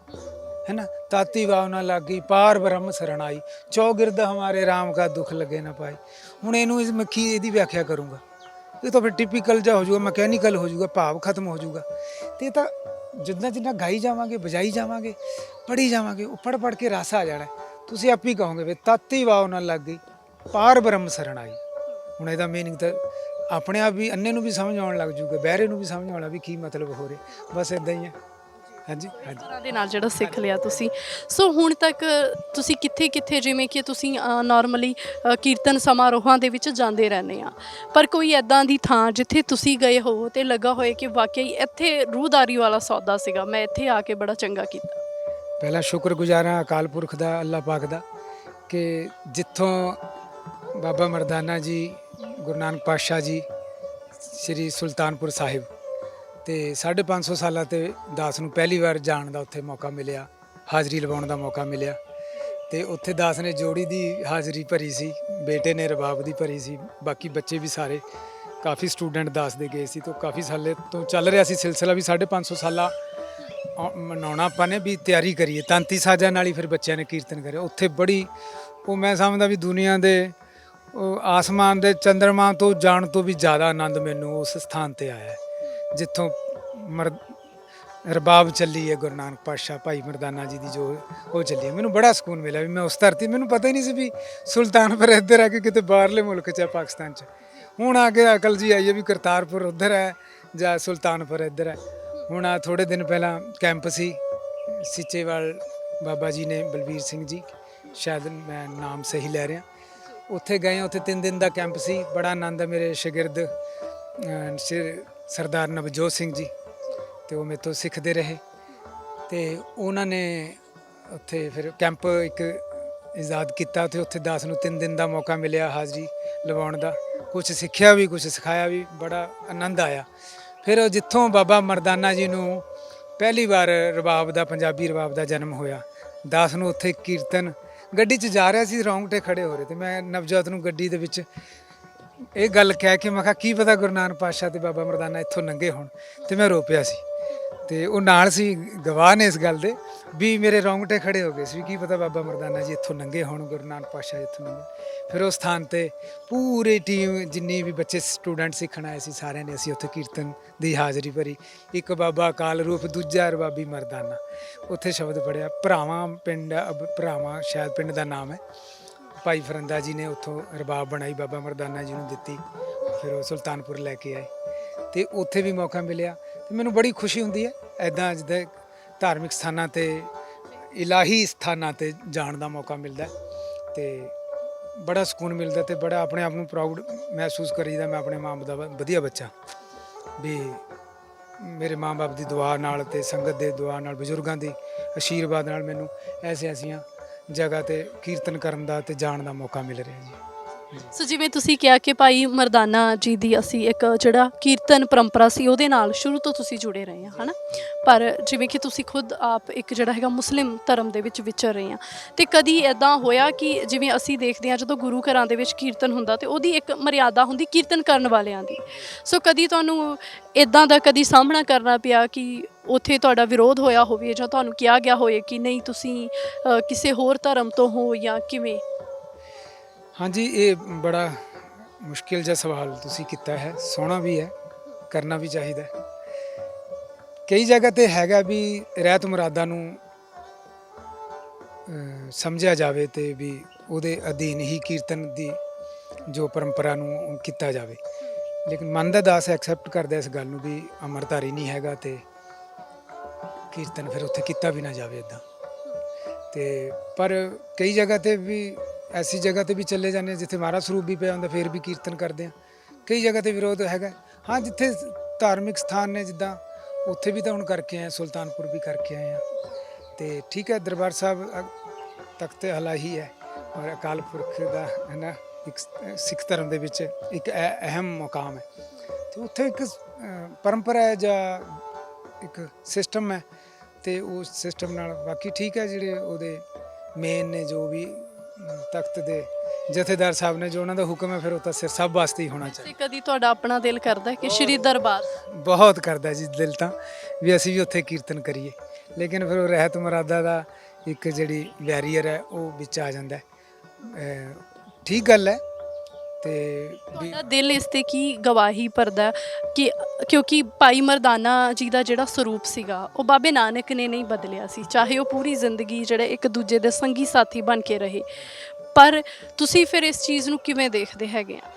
ਹੈ ਨਾ। ਤਾਤੀ ਵਾਵ ਨਾ ਲੱਗੀ ਪਾਰ ਬ੍ਰਹਮ ਸਰਣ ਆਈ, ਚੌਗਿਰਦ ਹਮਾਰੇ ਰਾਮ ਕਾ ਦੁੱਖ ਲੱਗੇ ਨਾ ਪਾਈ। ਹੁਣ ਇਹਨੂੰ ਮੈਂ ਕੀ ਇਹਦੀ ਵਿਆਖਿਆ ਕਰੂੰਗਾ? ਇਹ ਤਾਂ ਫਿਰ ਟਿਪੀਕਲ ਜਿਹਾ ਹੋ ਜਾਊਗਾ, ਮਕੈਨੀਕਲ ਹੋ ਜਾਊਗਾ, ਭਾਵ ਖਤਮ ਹੋ ਜਾਊਗਾ। ਅਤੇ ਇਹ ਤਾਂ ਜਿੱਦਾਂ ਜਿੱਦਾਂ ਗਾਈ ਜਾਵਾਂਗੇ, ਵਜਾਈ ਜਾਵਾਂਗੇ, ਪੜ੍ਹੀ ਜਾਵਾਂਗੇ, ਉਹ ਪੜ੍ਹ ਪੜ੍ਹ ਕੇ ਰਸ ਆ ਜਾਣਾ। ਤੁਸੀਂ ਆਪ ਹੀ ਕਹੋਗੇ ਵੀ ਤਾਤੀ ਵਾਵ ਨਾ ਲੱਗ ਗਈ ਪਾਰ ਬ੍ਰਹਮ ਸਰਣ ਆਈ। ਹੁਣ ਇਹਦਾ ਮੀਨਿੰਗ ਤਾਂ ਆਪਣੇ ਆਪ ਵੀ ਅੰਨੇ ਨੂੰ ਵੀ ਸਮਝ ਆਉਣ ਲੱਗ ਜੂਗਾ, ਬਹਿਰੇ ਨੂੰ ਵੀ ਸਮਝ ਆਉਣਾ ਵੀ ਕੀ ਮਤਲਬ ਹੋ ਰਿਹਾ। ਬਸ ਇੱਦਾਂ ਹੀ ਹੈ। ਹਾਂਜੀ ਹਾਂਜੀ, ਤਰ੍ਹਾਂ ਦੇ ਨਾਲ ਜਿਹੜਾ ਸਿੱਖ ਲਿਆ ਤੁਸੀਂ। ਸੋ ਹੁਣ ਤੱਕ ਤੁਸੀਂ ਕਿੱਥੇ ਕਿੱਥੇ, ਜਿਵੇਂ ਕਿ ਤੁਸੀਂ ਨਾਰਮਲੀ ਕੀਰਤਨ ਸਮਾਰੋਹਾਂ ਦੇ ਵਿੱਚ ਜਾਂਦੇ ਰਹਿੰਦੇ ਆ, ਪਰ ਕੋਈ ਐਦਾਂ ਦੀ ਥਾਂ ਜਿੱਥੇ ਤੁਸੀਂ ਗਏ ਹੋ ਤੇ ਲੱਗਾ ਹੋਏ ਕਿ ਵਾਕਈ ਇੱਥੇ ਰੂਹਦਾਰੀ ਵਾਲਾ ਸੌਦਾ ਸੀਗਾ, ਮੈਂ ਇੱਥੇ ਆ ਕੇ ਬੜਾ ਚੰਗਾ ਕੀਤਾ? ਪਹਿਲਾਂ ਸ਼ੁਕਰਗੁਜ਼ਾਰ ਹਾਂ ਅਕਾਲ ਪੁਰਖ ਦਾ, ਅੱਲਾਹ ਪਾਕ ਦਾ, ਕਿ ਜਿੱਥੋਂ ਬਾਬਾ ਮਰਦਾਨਾ ਜੀ, ਗੁਰੂ ਨਾਨਕ ਪਾਤਸ਼ਾਹ ਜੀ, ਸ਼੍ਰੀ ਸੁਲਤਾਨਪੁਰ ਸਾਹਿਬ, ਅਤੇ 550 ਸਾਲਾਂ 'ਤੇ ਦਾਸ ਨੂੰ ਪਹਿਲੀ ਵਾਰ ਜਾਣ ਦਾ ਉੱਥੇ ਮੌਕਾ ਮਿਲਿਆ, ਹਾਜ਼ਰੀ ਲਵਾਉਣ ਦਾ ਮੌਕਾ ਮਿਲਿਆ। ਅਤੇ ਉੱਥੇ ਦਾਸ ਨੇ ਜੋੜੀ ਦੀ ਹਾਜ਼ਰੀ ਭਰੀ ਸੀ, ਬੇਟੇ ਨੇ ਰਬਾਬ ਦੀ ਭਰੀ ਸੀ, ਬਾਕੀ ਬੱਚੇ ਵੀ ਸਾਰੇ ਕਾਫੀ ਸਟੂਡੈਂਟ ਦਾਸ ਦੇ ਗਏ ਸੀ। ਤੋਂ ਕਾਫੀ ਸਾਲੇ ਤੋਂ ਚੱਲ ਰਿਹਾ ਸੀ ਸਿਲਸਿਲਾ ਵੀ 550 ਸਾਲਾ ਮਨਾਉਣਾ ਆਪਾਂ ਨੇ, ਵੀ ਤਿਆਰੀ ਕਰੀਏ। ਤਾਂਤੀ ਸਾਜਾਂ ਨਾਲ ਹੀ ਫਿਰ ਬੱਚਿਆਂ ਨੇ ਕੀਰਤਨ ਕਰਿਆ ਉੱਥੇ। ਬੜੀ ਉਹ ਮੈਂ ਸਮਝਦਾ ਵੀ ਦੁਨੀਆ ਦੇ ਉਹ ਆਸਮਾਨ ਦੇ ਚੰਦਰਮਾ ਤੋਂ ਜਾਣ ਤੋਂ ਵੀ ਜ਼ਿਆਦਾ ਆਨੰਦ ਮੈਨੂੰ ਉਸ ਸਥਾਨ 'ਤੇ ਆਇਆ ਜਿੱਥੋਂ ਰਬਾਬ ਚੱਲੀ ਹੈ ਗੁਰੂ ਨਾਨਕ ਪਾਤਸ਼ਾਹ ਭਾਈ ਮਰਦਾਨਾ ਜੀ ਦੀ, ਜੋ ਉਹ ਚੱਲੀ ਹੈ। ਮੈਨੂੰ ਬੜਾ ਸਕੂਨ ਮਿਲਿਆ ਵੀ ਮੈਂ ਉਸ ਧਰਤੀ, ਮੈਨੂੰ ਪਤਾ ਹੀ ਨਹੀਂ ਸੀ ਵੀ ਸੁਲਤਾਨਪੁਰ ਇੱਧਰ ਆ ਕੇ ਕਿਤੇ ਬਾਹਰਲੇ ਮੁਲਕ 'ਚ ਹੈ, ਪਾਕਿਸਤਾਨ 'ਚ। ਹੁਣ ਆ ਕੇ ਅਕਲ ਜੀ ਆਈ ਹੈ ਵੀ ਕਰਤਾਰਪੁਰ ਉੱਧਰ ਹੈ ਜਾਂ ਸੁਲਤਾਨਪੁਰ ਇੱਧਰ ਹੈ। ਹੁਣ ਆ ਥੋੜ੍ਹੇ ਦਿਨ ਪਹਿਲਾਂ ਕੈਂਪ ਸੀ ਸੀਚੇਵਾਲ, ਬਾਬਾ ਜੀ ਨੇ, ਬਲਬੀਰ ਸਿੰਘ ਜੀ, ਸ਼ਾਇਦ ਮੈਂ ਨਾਮ ਸਹੀ ਲੈ ਰਿਹਾ, ਉੱਥੇ ਗਏ। ਉੱਥੇ 3 ਦਿਨ ਦਾ ਕੈਂਪ ਸੀ, ਬੜਾ ਆਨੰਦ ਹੈ। ਮੇਰੇ ਸ਼ਾਗਿਰਦ ਸਰਦਾਰ ਨਵਜੋਤ ਸਿੰਘ ਜੀ, ਅਤੇ ਉਹ ਮੇਰੇ ਤੋਂ ਸਿੱਖਦੇ ਰਹੇ, ਅਤੇ ਉਹਨਾਂ ਨੇ ਉੱਥੇ ਫਿਰ ਕੈਂਪ ਇੱਕ ਇਜਾਦ ਕੀਤਾ। ਅਤੇ ਉੱਥੇ ਦਾਸ ਨੂੰ 3 ਦਿਨ ਦਾ ਮੌਕਾ ਮਿਲਿਆ ਹਾਜ਼ਰੀ ਲਵਾਉਣ ਦਾ, ਕੁਛ ਸਿੱਖਿਆ ਵੀ, ਕੁਛ ਸਿਖਾਇਆ ਵੀ, ਬੜਾ ਆਨੰਦ ਆਇਆ। ਫਿਰ ਜਿੱਥੋਂ ਬਾਬਾ ਮਰਦਾਨਾ ਜੀ ਨੂੰ ਪਹਿਲੀ ਵਾਰ ਰਬਾਬ ਦਾ, ਪੰਜਾਬੀ ਰਬਾਬ ਦਾ ਜਨਮ ਹੋਇਆ, ਦਾਸ ਨੂੰ ਉੱਥੇ ਕੀਰਤਨ, ਗੱਡੀ 'ਚ ਜਾ ਰਿਹਾ ਸੀ, ਰੌਂਗਟੇ ਖੜੇ ਹੋ ਰਹੇ, ਅਤੇ ਮੈਂ ਨਵਜੋਤ ਨੂੰ ਗੱਡੀ ਦੇ ਵਿੱਚ ਇਹ ਗੱਲ ਕਹਿ ਕੇ ਮੈਂ ਕਿਹਾ ਕੀ ਪਤਾ ਗੁਰੂ ਨਾਨਕ ਪਾਤਸ਼ਾਹ ਅਤੇ ਬਾਬਾ ਮਰਦਾਨਾ ਇੱਥੋਂ ਲੰਘੇ ਹੋਣ, ਅਤੇ ਮੈਂ ਰੋ ਪਿਆ ਸੀ। ਅਤੇ ਉਹ ਨਾਲ ਸੀ, ਗਵਾਹ ਨੇ ਇਸ ਗੱਲ ਦੇ, ਵੀ ਮੇਰੇ ਰੌਂਗਟੇ ਖੜੇ ਹੋ ਗਏ ਸੀ, ਵੀ ਕੀ ਪਤਾ ਬਾਬਾ ਮਰਦਾਨਾ ਜੀ ਇੱਥੋਂ ਲੰਘੇ ਹੋਣ, ਗੁਰੂ ਨਾਨਕ ਪਾਤਸ਼ਾਹ ਇੱਥੋਂ ਲੰਘੇ। ਫਿਰ ਉਸ ਸਥਾਨ 'ਤੇ ਪੂਰੀ ਟੀਮ, ਜਿੰਨੀ ਵੀ ਬੱਚੇ ਸਟੂਡੈਂਟ ਸਿੱਖਣ ਆਏ ਸੀ, ਸਾਰਿਆਂ ਨੇ ਅਸੀਂ ਉੱਥੇ ਕੀਰਤਨ ਦੀ ਹਾਜ਼ਰੀ ਭਰੀ। ਇੱਕ ਬਾਬਾ ਅਕਾਲ ਰੂਪ, ਦੂਜਾ ਰਬਾਬੀ ਮਰਦਾਨਾ। ਉੱਥੇ ਸ਼ਬਦ ਪੜ੍ਹਿਆ। ਭਰਾਵਾਂ ਪਿੰਡ, ਭਰਾਵਾਂ ਸ਼ਾਇਦ ਪਿੰਡ ਦਾ ਨਾਮ ਹੈ। ਭਾਈ ਫਰੰਦਾ ਜੀ ਨੇ ਉੱਥੋਂ ਰਬਾਬ ਬਣਾਈ, ਬਾਬਾ ਮਰਦਾਨਾ ਜੀ ਨੂੰ ਦਿੱਤੀ, ਫਿਰ ਉਹ ਸੁਲਤਾਨਪੁਰ ਲੈ ਕੇ ਆਏ, ਅਤੇ ਉੱਥੇ ਵੀ ਮੌਕਾ ਮਿਲਿਆ। ਅਤੇ ਮੈਨੂੰ ਬੜੀ ਖੁਸ਼ੀ ਹੁੰਦੀ ਹੈ ਇੱਦਾਂ ਜਿੱਦਾਂ ਧਾਰਮਿਕ ਸਥਾਨਾਂ 'ਤੇ, ਇਲਾਹੀ ਸਥਾਨਾਂ 'ਤੇ ਜਾਣ ਦਾ ਮੌਕਾ ਮਿਲਦਾ, ਅਤੇ ਬੜਾ ਸਕੂਨ ਮਿਲਦਾ, ਅਤੇ ਬੜਾ ਆਪਣੇ ਆਪ ਨੂੰ ਪ੍ਰਾਊਡ ਮਹਿਸੂਸ ਕਰੀਦਾ। ਮੈਂ ਆਪਣੇ ਮਾਂ ਬਾਪ ਦਾ ਵਧੀਆ ਬੱਚਾ, ਵੀ ਮੇਰੇ ਮਾਂ ਬਾਪ ਦੀ ਦੁਆ ਨਾਲ ਅਤੇ ਸੰਗਤ ਦੇ ਦੁਆ ਨਾਲ, ਬਜ਼ੁਰਗਾਂ ਦੀ ਆਸ਼ੀਰਵਾਦ ਨਾਲ ਮੈਨੂੰ ਐਸੀਆਂ ਜਗ੍ਹਾ 'ਤੇ ਕੀਰਤਨ ਕਰਨ ਦਾ ਅਤੇ ਜਾਣ ਦਾ ਮੌਕਾ ਮਿਲ ਰਿਹਾ ਜੀ। ਸੋ ਜਿਵੇਂ ਤੁਸੀਂ ਕਿਹਾ ਕਿ ਭਾਈ ਮਰਦਾਨਾ ਜੀ ਦੀ ਅਸੀਂ ਇੱਕ ਜਿਹੜਾ ਕੀਰਤਨ ਪਰੰਪਰਾ ਸੀ ਉਹਦੇ ਨਾਲ ਸ਼ੁਰੂ ਤੋਂ ਤੁਸੀਂ ਜੁੜੇ ਰਹੇ ਆ, ਹੈ ਨਾ। ਪਰ ਜਿਵੇਂ ਕਿ ਤੁਸੀਂ ਖੁਦ ਆਪ ਇੱਕ ਜਿਹੜਾ ਹੈਗਾ ਮੁਸਲਿਮ ਧਰਮ ਦੇ ਵਿੱਚ ਵਿਚਰ ਰਹੇ ਆ, ਅਤੇ ਕਦੀ ਇੱਦਾਂ ਹੋਇਆ ਕਿ ਜਿਵੇਂ ਅਸੀਂ ਦੇਖਦੇ ਹਾਂ ਜਦੋਂ ਗੁਰੂ ਘਰਾਂ ਦੇ ਵਿੱਚ ਕੀਰਤਨ ਹੁੰਦਾ ਅਤੇ ਉਹਦੀ ਇੱਕ ਮਰਿਆਦਾ ਹੁੰਦੀ ਕੀਰਤਨ ਕਰਨ ਵਾਲਿਆਂ ਦੀ, ਸੋ ਕਦੀ ਤੁਹਾਨੂੰ ਇੱਦਾਂ ਦਾ ਕਦੀ ਸਾਹਮਣਾ ਕਰਨਾ ਪਿਆ ਕਿ ਉੱਥੇ ਤੁਹਾਡਾ ਵਿਰੋਧ ਹੋਇਆ ਹੋਵੇ, ਜਾਂ ਤੁਹਾਨੂੰ ਕਿਹਾ ਗਿਆ ਹੋਵੇ ਕਿ ਨਹੀਂ ਤੁਸੀਂ ਕਿਸੇ ਹੋਰ ਧਰਮ ਤੋਂ ਹੋ, ਜਾਂ ਕਿਵੇਂ? ਹਾਂਜੀ, ਇਹ ਬੜਾ ਮੁਸ਼ਕਿਲ ਜਿਹਾ ਸਵਾਲ ਤੁਸੀਂ ਕੀਤਾ ਹੈ, ਸੋਹਣਾ ਵੀ ਹੈ, ਕਰਨਾ ਵੀ ਚਾਹੀਦਾ ਹੈ। ਕਈ ਜਗ੍ਹਾ ਤੇ ਹੈਗਾ ਵੀ ਰਹਿਤ ਮੁਰਾਦਾਂ ਨੂੰ ਸਮਝਿਆ ਜਾਵੇ ਤੇ ਵੀ ਉਹਦੇ ਅਧੀਨ ਹੀ ਕੀਰਤਨ ਦੀ ਜੋ ਪਰੰਪਰਾ ਨੂੰ ਕੀਤਾ ਜਾਵੇ। ਲੇਕਿਨ ਮਨ ਦਾ ਦਾਸ ਐਕਸੈਪਟ ਕਰਦਾ ਇਸ ਗੱਲ ਨੂੰ ਵੀ ਅੰਮ੍ਰਿਤਧਾਰੀ ਨਹੀਂ ਹੈਗਾ ਤੇ ਕੀਰਤਨ ਫਿਰ ਉੱਥੇ ਕੀਤਾ ਵੀ ਨਾ ਜਾਵੇ ਇੱਦਾਂ। ਤੇ ਪਰ ਕਈ ਜਗ੍ਹਾ ਤੇ ਵੀ ਐਸੀ ਜਗ੍ਹਾ ਤੇ ਵੀ ਚਲੇ ਜਾਂਦੇ ਹਾਂ ਜਿੱਥੇ ਮਹਾਰਾਜ ਸਰੂਪ ਵੀ ਪਿਆ ਹੁੰਦਾ, ਫਿਰ ਵੀ ਕੀਰਤਨ ਕਰਦੇ ਹਾਂ। ਕਈ ਜਗ੍ਹਾ ਤੇ ਵਿਰੋਧ ਹੈਗਾ। ਹਾਂ, ਜਿੱਥੇ ਧਾਰਮਿਕ ਸਥਾਨ ਨੇ ਜਿੱਦਾਂ ਉੱਥੇ ਵੀ ਤਾਂ ਹੁਣ ਕਰਕੇ ਆਏ, ਸੁਲਤਾਨਪੁਰ ਵੀ ਕਰਕੇ ਆਏ ਹਾਂ। ਤੇ ਠੀਕ ਹੈ, ਦਰਬਾਰ ਸਾਹਿਬ ਤਖਤ ਹਲਾ ਹੀ ਹੈ ਔਰ ਅਕਾਲ ਪੁਰਖ ਦਾ ਹੈ ਨਾ, ਇੱਕ ਸਿੱਖ ਧਰਮ ਦੇ ਵਿੱਚ ਇੱਕ ਅਹਿਮ ਮੁਕਾਮ ਹੈ। ਤੇ ਉੱਥੇ ਇੱਕ ਪਰੰਪਰਾ ਹੈ ਜਾਂ ਇੱਕ ਸਿਸਟਮ ਹੈ ਤੇ ਉਸ ਸਿਸਟਮ ਨਾਲ ਬਾਕੀ ਠੀਕ ਹੈ। ਜਿਹੜੇ ਉਹਦੇ ਮੇਨ ਨੇ, ਜੋ ਵੀ ਤਖਤ ਦੇ ਜਥੇਦਾਰ ਸਾਹਿਬ ਨੇ, ਜੋ ਉਹਨਾਂ ਦਾ ਹੁਕਮ ਹੈ, ਫਿਰ ਉਹ ਤਾਂ ਸਿਰ ਸਭ ਵਾਸਤੇ ਹੀ ਹੋਣਾ ਚਾਹੀਦਾ। ਤੇ ਕਦੀ ਤੁਹਾਡਾ ਆਪਣਾ ਦਿਲ ਕਰਦਾ ਕਿ ਸ਼੍ਰੀ ਦਰਬਾਰ ਬਹੁਤ ਕਰਦਾ ਜੀ ਦਿਲ ਤਾਂ, ਵੀ ਅਸੀਂ ਵੀ ਉੱਥੇ ਕੀਰਤਨ ਕਰੀਏ। ਲੇਕਿਨ ਫਿਰ ਉਹ ਰਹਿਤ ਮੁਰਾਦਾ ਦਾ ਇੱਕ ਜਿਹੜੀ ਬੈਰੀਅਰ ਹੈ ਉਹ ਵਿੱਚ ਆ ਜਾਂਦਾ ਹੈ। ਠੀਕ ਗੱਲ ਹੈ ਤੇ ਵੀ ਤੁਹਾਡਾ ਦਿਲ ਇਸ ਤੇ ਕੀ ਗਵਾਹੀ ਭਰਦਾ ਕਿ ਕਿਉਂਕਿ ਭਾਈ ਮਰਦਾਨਾ ਜੀ ਦਾ ਜਿਹੜਾ ਸਰੂਪ ਸੀਗਾ ਉਹ ਬਾਬੇ ਨਾਨਕ ਨੇ ਨਹੀਂ ਬਦਲਿਆ ਸੀ, ਚਾਹੇ ਉਹ ਪੂਰੀ ਜ਼ਿੰਦਗੀ ਜਿਹੜੇ ਇੱਕ ਦੂਜੇ ਦੇ ਸੰਗੀ ਸਾਥੀ ਬਣ ਕੇ ਰਹੇ। ਪਰ ਤੁਸੀਂ ਫਿਰ ਇਸ ਚੀਜ਼ ਨੂੰ ਕਿਵੇਂ ਦੇਖਦੇ ਹੈਗੇ ਆ?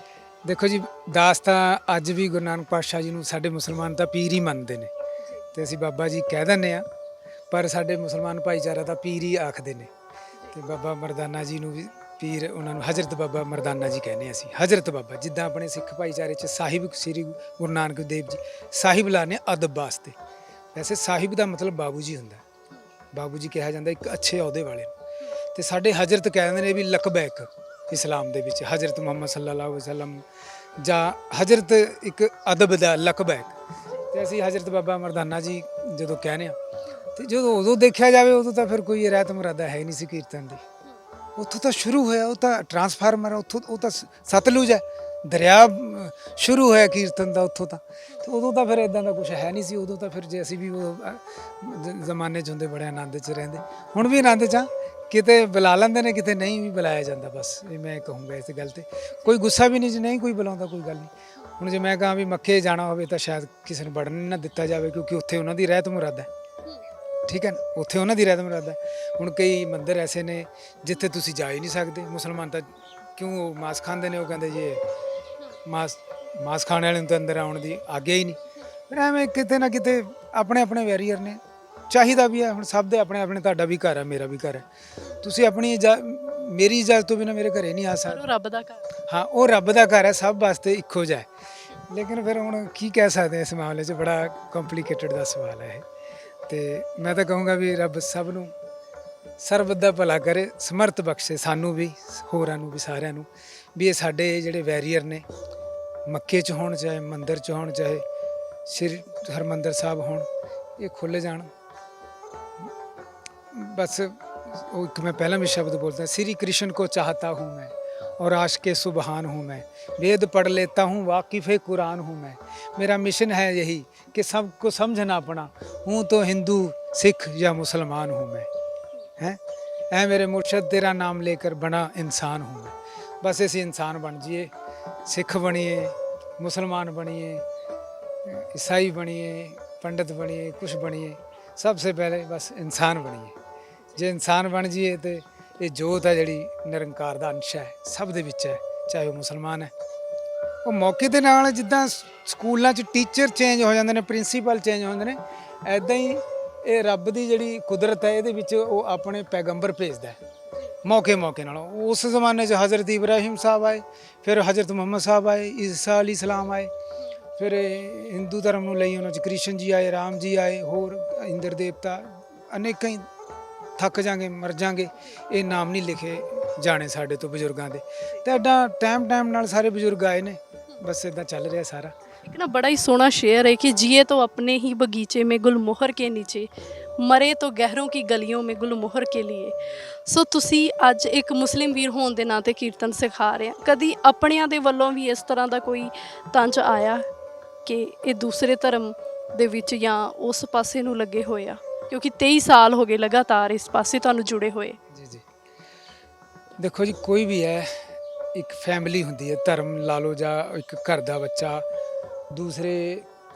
ਦੇਖੋ ਜੀ, ਦਾਸ ਤਾਂ ਅੱਜ ਵੀ ਗੁਰੂ ਨਾਨਕ ਪਾਤਸ਼ਾਹ ਜੀ ਨੂੰ ਸਾਡੇ ਮੁਸਲਮਾਨ ਤਾਂ ਪੀਰ ਹੀ ਮੰਨਦੇ ਨੇ ਤੇ ਅਸੀਂ ਬਾਬਾ ਜੀ ਕਹਿ ਦਿੰਦੇ ਹਾਂ, ਪਰ ਸਾਡੇ ਮੁਸਲਮਾਨ ਭਾਈਚਾਰਾ ਤਾਂ ਪੀਰ ਹੀ ਆਖਦੇ ਨੇ। ਤੇ ਬਾਬਾ ਮਰਦਾਨਾ ਜੀ ਨੂੰ ਵੀ ਪੀਰ, ਉਹਨਾਂ ਨੂੰ ਹਜ਼ਰਤ ਬਾਬਾ ਮਰਦਾਨਾ ਜੀ ਕਹਿੰਦੇ ਅਸੀਂ, ਹਜ਼ਰਤ ਬਾਬਾ। ਜਿੱਦਾਂ ਆਪਣੇ ਸਿੱਖ ਭਾਈਚਾਰੇ 'ਚ ਸਾਹਿਬ ਸ੍ਰੀ ਗੁਰੂ ਨਾਨਕ ਦੇਵ ਜੀ ਸਾਹਿਬ ਲਾਉਂਦੇ ਅਦਬ ਵਾਸਤੇ। ਵੈਸੇ ਸਾਹਿਬ ਦਾ ਮਤਲਬ ਬਾਬੂ ਜੀ ਹੁੰਦਾ, ਬਾਬੂ ਜੀ ਕਿਹਾ ਜਾਂਦਾ ਇੱਕ ਅੱਛੇ ਅਹੁਦੇ ਵਾਲੇ ਨੂੰ। ਤੇ ਸਾਡੇ ਹਜ਼ਰਤ ਕਹਿੰਦੇ ਨੇ ਵੀ ਲਕਬ ਹੈ ਇੱਕ ਇਸਲਾਮ ਦੇ ਵਿੱਚ, ਹਜ਼ਰਤ ਮੁਹੰਮਦ ਸੱਲੱਲਾਹੁ ਅਲੈਹਿ ਵਸੱਲਮ ਜਾਂ ਹਜ਼ਰਤ ਇੱਕ ਅਦਬ ਦਾ ਲਕਬ ਹੈ। ਤੇ ਅਸੀਂ ਹਜ਼ਰਤ ਬਾਬਾ ਮਰਦਾਨਾ ਜੀ ਜਦੋਂ ਕਹਿੰਦੇ ਹਾਂ, ਤੇ ਜਦੋਂ ਉਦੋਂ ਦੇਖਿਆ ਜਾਵੇ ਉਦੋਂ ਤਾਂ ਫਿਰ ਕੋਈ ਰਹਿਤ ਮੁਰਾਦਾ ਹੈ ਹੀ ਨਹੀਂ ਸੀ ਕੀਰਤਨ ਦੀ। ਉੱਥੋਂ ਤਾਂ ਸ਼ੁਰੂ ਹੋਇਆ, ਉਹ ਤਾਂ ਟਰਾਂਸਫਾਰਮਰ ਹੈ, ਉੱਥੋਂ ਉਹ ਤਾਂ ਸਤਲੁਜ ਹੈ, ਦਰਿਆ ਸ਼ੁਰੂ ਹੋਇਆ ਕੀਰਤਨ ਦਾ ਉੱਥੋਂ ਤਾਂ। ਤੇ ਉਦੋਂ ਤਾਂ ਫਿਰ ਇਦਾਂ ਦਾ ਕੁਝ ਹੈ ਨਹੀਂ ਸੀ। ਉਦੋਂ ਤਾਂ ਫਿਰ ਜੇ ਅਸੀਂ ਵੀ ਉਹ ਜ਼ਮਾਨੇ 'ਚ ਹੁੰਦੇ ਬੜੇ ਆਨੰਦ 'ਚ ਰਹਿੰਦੇ। ਹੁਣ ਵੀ ਆਨੰਦ 'ਚ ਹਾਂ, ਕਿਤੇ ਬੁਲਾ ਲੈਂਦੇ ਨੇ, ਕਿਤੇ ਨਹੀਂ ਵੀ ਬੁਲਾਇਆ ਜਾਂਦਾ। ਬਸ ਇਹ ਮੈਂ ਕਹੂੰਗਾ ਇਸ ਗੱਲ ਤੇ ਕੋਈ ਗੁੱਸਾ ਵੀ ਨਹੀਂ, ਜੇ ਨਹੀਂ ਕੋਈ ਬੁਲਾਉਂਦਾ ਕੋਈ ਗੱਲ ਨਹੀਂ। ਹੁਣ ਜੇ ਮੈਂ ਕਹਾਂ ਵੀ ਮੱਕੇ ਜਾਣਾ ਹੋਵੇ ਤਾਂ ਸ਼ਾਇਦ ਕਿਸੇ ਨੂੰ ਵੜਨ ਨਾ ਦਿੱਤਾ ਜਾਵੇ, ਕਿਉਂਕਿ ਉੱਥੇ ਉਹਨਾਂ ਦੀ ਰਹਿਤ ਮੁਰਾਦਾ ਹੈ। ਠੀਕ ਹੈ ਨਾ, ਉੱਥੇ ਉਹਨਾਂ ਦੀ ਰਹਿਤ ਮੁਰਾਦਾ। ਹੁਣ ਕਈ ਮੰਦਿਰ ਐਸੇ ਨੇ ਜਿੱਥੇ ਤੁਸੀਂ ਜਾ ਹੀ ਨਹੀਂ ਸਕਦੇ। ਮੁਸਲਮਾਨ ਤਾਂ ਕਿਉਂ, ਉਹ ਮਾਸ ਖਾਂਦੇ ਨੇ, ਉਹ ਕਹਿੰਦੇ ਜੀ ਮਾਸ ਖਾਣ ਵਾਲੇ ਨੂੰ ਤਾਂ ਅੰਦਰ ਆਉਣ ਦੀ ਆਗਿਆ ਹੀ ਨਹੀਂ। ਫਿਰ ਐਵੇਂ ਕਿਤੇ ਨਾ ਕਿਤੇ ਆਪਣੇ ਆਪਣੇ ਵੈਰੀਅਰ ਨੇ। ਚਾਹੀਦਾ ਵੀ ਹੈ, ਹੁਣ ਸਭ ਦੇ ਆਪਣੇ ਆਪਣੇ, ਤੁਹਾਡਾ ਵੀ ਘਰ ਹੈ, ਮੇਰਾ ਵੀ ਘਰ ਹੈ। ਤੁਸੀਂ ਆਪਣੀ ਮੇਰੀ ਇਜਾਜ਼ਤ ਤੋਂ ਬਿਨਾਂ ਮੇਰੇ ਘਰੇ ਨਹੀਂ ਆ ਸਕਦੇ। ਉਹ ਰੱਬ ਦਾ ਘਰ। ਹਾਂ, ਉਹ ਰੱਬ ਦਾ ਘਰ ਹੈ, ਸਭ ਵਾਸਤੇ ਇੱਕੋ ਜਿਹਾ ਹੈ। ਲੇਕਿਨ ਫਿਰ ਹੁਣ ਕੀ ਕਹਿ ਸਕਦੇ ਇਸ ਮਾਮਲੇ 'ਚ, ਬੜਾ ਕੰਪਲੀਕੇਟਡ ਦਾ ਸਵਾਲ ਹੈ ਇਹ। ਤੇ ਮੈਂ ਤਾਂ ਕਹੂੰਗਾ ਵੀ ਰੱਬ ਸਭ ਨੂੰ ਸਰਬਤ ਦਾ ਭਲਾ ਕਰੇ, ਸਮਰਥ ਬਖਸ਼ੇ ਸਾਨੂੰ ਵੀ, ਹੋਰਾਂ ਨੂੰ ਵੀ, ਸਾਰਿਆਂ ਨੂੰ ਵੀ। ਇਹ ਸਾਡੇ ਜਿਹੜੇ ਵੈਰੀਅਰ ਨੇ, ਮੱਕੇ 'ਚ ਹੋਣ ਚਾਹੇ ਮੰਦਿਰ 'ਚ ਹੋਣ, ਚਾਹੇ ਸ਼੍ਰੀ ਹਰਿਮੰਦਰ ਸਾਹਿਬ ਹੋਣ, ਇਹ ਖੁੱਲ੍ਹ ਜਾਣ। ਬਸ ਉਹ ਇੱਕ ਮੈਂ ਪਹਿਲਾਂ ਵੀ ਸ਼ਬਦ ਬੋਲता, श्री कृष्ण को चाहता हूँ मैं और आशिक़ सुबहान हूँ मैं, वेद पढ़ लेता हूँ वाकिफ़ कुरान हूँ मैं, मेरा मिशन है यही कि सबको समझना अपना, हूँ तो हिंदू सिख या मुसलमान हूँ मैं। हैं ऐ मेरे मुर्शद तेरा नाम लेकर बना इंसान हूँ मैं। बस ऐसे इंसान बन जाइए, सिख बनिए, मुसलमान बनिए, ईसाई बनिए, पंडित बनिए, कुछ बनिए, सबसे पहले बस इंसान बनिए। ਜੇ ਇਨਸਾਨ ਬਣ ਜਾਈਏ ਤੇ ਇਹ ਜੋਤ ਹੈ ਜਿਹੜੀ ਨਿਰੰਕਾਰ ਦਾ ਅੰਸ਼ ਹੈ, ਸਭ ਦੇ ਵਿੱਚ ਹੈ, ਚਾਹੇ ਉਹ ਮੁਸਲਮਾਨ ਹੈ। ਉਹ ਮੌਕੇ ਦੇ ਨਾਲ ਜਿੱਦਾਂ ਸਕੂਲਾਂ 'ਚ ਟੀਚਰ ਚੇਂਜ ਹੋ ਜਾਂਦੇ ਨੇ, ਪ੍ਰਿੰਸੀਪਲ ਚੇਂਜ ਹੁੰਦੇ ਨੇ, ਐਦਾਂ ਹੀ ਇਹ ਰੱਬ ਦੀ ਜਿਹੜੀ ਕੁਦਰਤ ਹੈ, ਇਹਦੇ ਵਿੱਚ ਉਹ ਆਪਣੇ ਪੈਗੰਬਰ ਭੇਜਦਾ ਹੈ ਮੌਕੇ ਨਾਲ। ਉਸ ਜ਼ਮਾਨੇ 'ਚ ਹਜ਼ਰਤ ਇਬਰਾਹੀਮ ਸਾਹਿਬ ਆਏ, ਫਿਰ ਹਜ਼ਰਤ ਮੁਹੰਮਦ ਸਾਹਿਬ ਆਏ, ਈਸਾ ਅਲੀ ਸਲਾਮ ਆਏ, ਫਿਰ ਹਿੰਦੂ ਧਰਮ ਨੂੰ ਲਈ ਉਹਨਾਂ 'ਚ ਕ੍ਰਿਸ਼ਨ ਜੀ ਆਏ, ਰਾਮ ਜੀ ਆਏ, ਹੋਰ ਇੰਦਰ ਦੇਵਤਾ, ਅਨੇਕਾਂ ਹੀ। ਥੱਕ ਜਾਂਗੇ, ਮਰ ਜਾਂਗੇ, ਇਹ ਨਾਮ ਨਹੀਂ ਲਿਖੇ ਜਾਣੇ ਸਾਡੇ ਤੋਂ ਬਜ਼ੁਰਗਾਂ ਦੇ। ਤੇ ਐਡਾ ਟਾਈਮ ਨਾਲ ਸਾਰੇ ਬਜ਼ੁਰਗ ਆਏ ਨੇ, ਬਸ ਇੱਦਾਂ ਚੱਲ ਰਿਹਾ ਸਾਰਾ। एक ना बड़ा ही सोना शेर है कि जिए तो अपने ही बगीचे में गुलमोहर के नीचे, मरे तो गहरों की गलियों में गुलमोहर के लिए। सो ਤੁਸੀਂ ਅੱਜ ਇੱਕ ਮੁਸਲਿਮ ਵੀਰ ਹੋਣ ਦੇ ਨਾਤੇ ਕੀਰਤਨ ਸਿਖਾ ਰਹੇ ਆ, ਕਦੀ ਆਪਣਿਆਂ ਦੇ ਵੱਲੋਂ ਵੀ ਇਸ ਤਰ੍ਹਾਂ ਦਾ ਕੋਈ ਤੰਜ ਆਇਆ ਕਿ ਇਹ ਦੂਸਰੇ ਧਰਮ ਦੇ ਵਿੱਚ ਜਾਂ ਉਸ ਪਾਸੇ ਨੂੰ ਲੱਗੇ ਹੋਏ ਆ? ਕਿਉਂਕਿ 23 ਸਾਲ ਹੋ ਗਏ ਲਗਾਤਾਰ ਇਸ ਪਾਸੇ ਤੁਹਾਨੂੰ ਜੁੜੇ ਹੋਏ। ਜੀ ਦੇਖੋ ਜੀ, ਕੋਈ ਵੀ ਹੈ ਇੱਕ ਫੈਮਿਲੀ ਹੁੰਦੀ ਹੈ, ਧਰਮ ਲਾ ਲਓ ਜਾਂ ਇੱਕ ਘਰ ਦਾ ਬੱਚਾ ਦੂਸਰੇ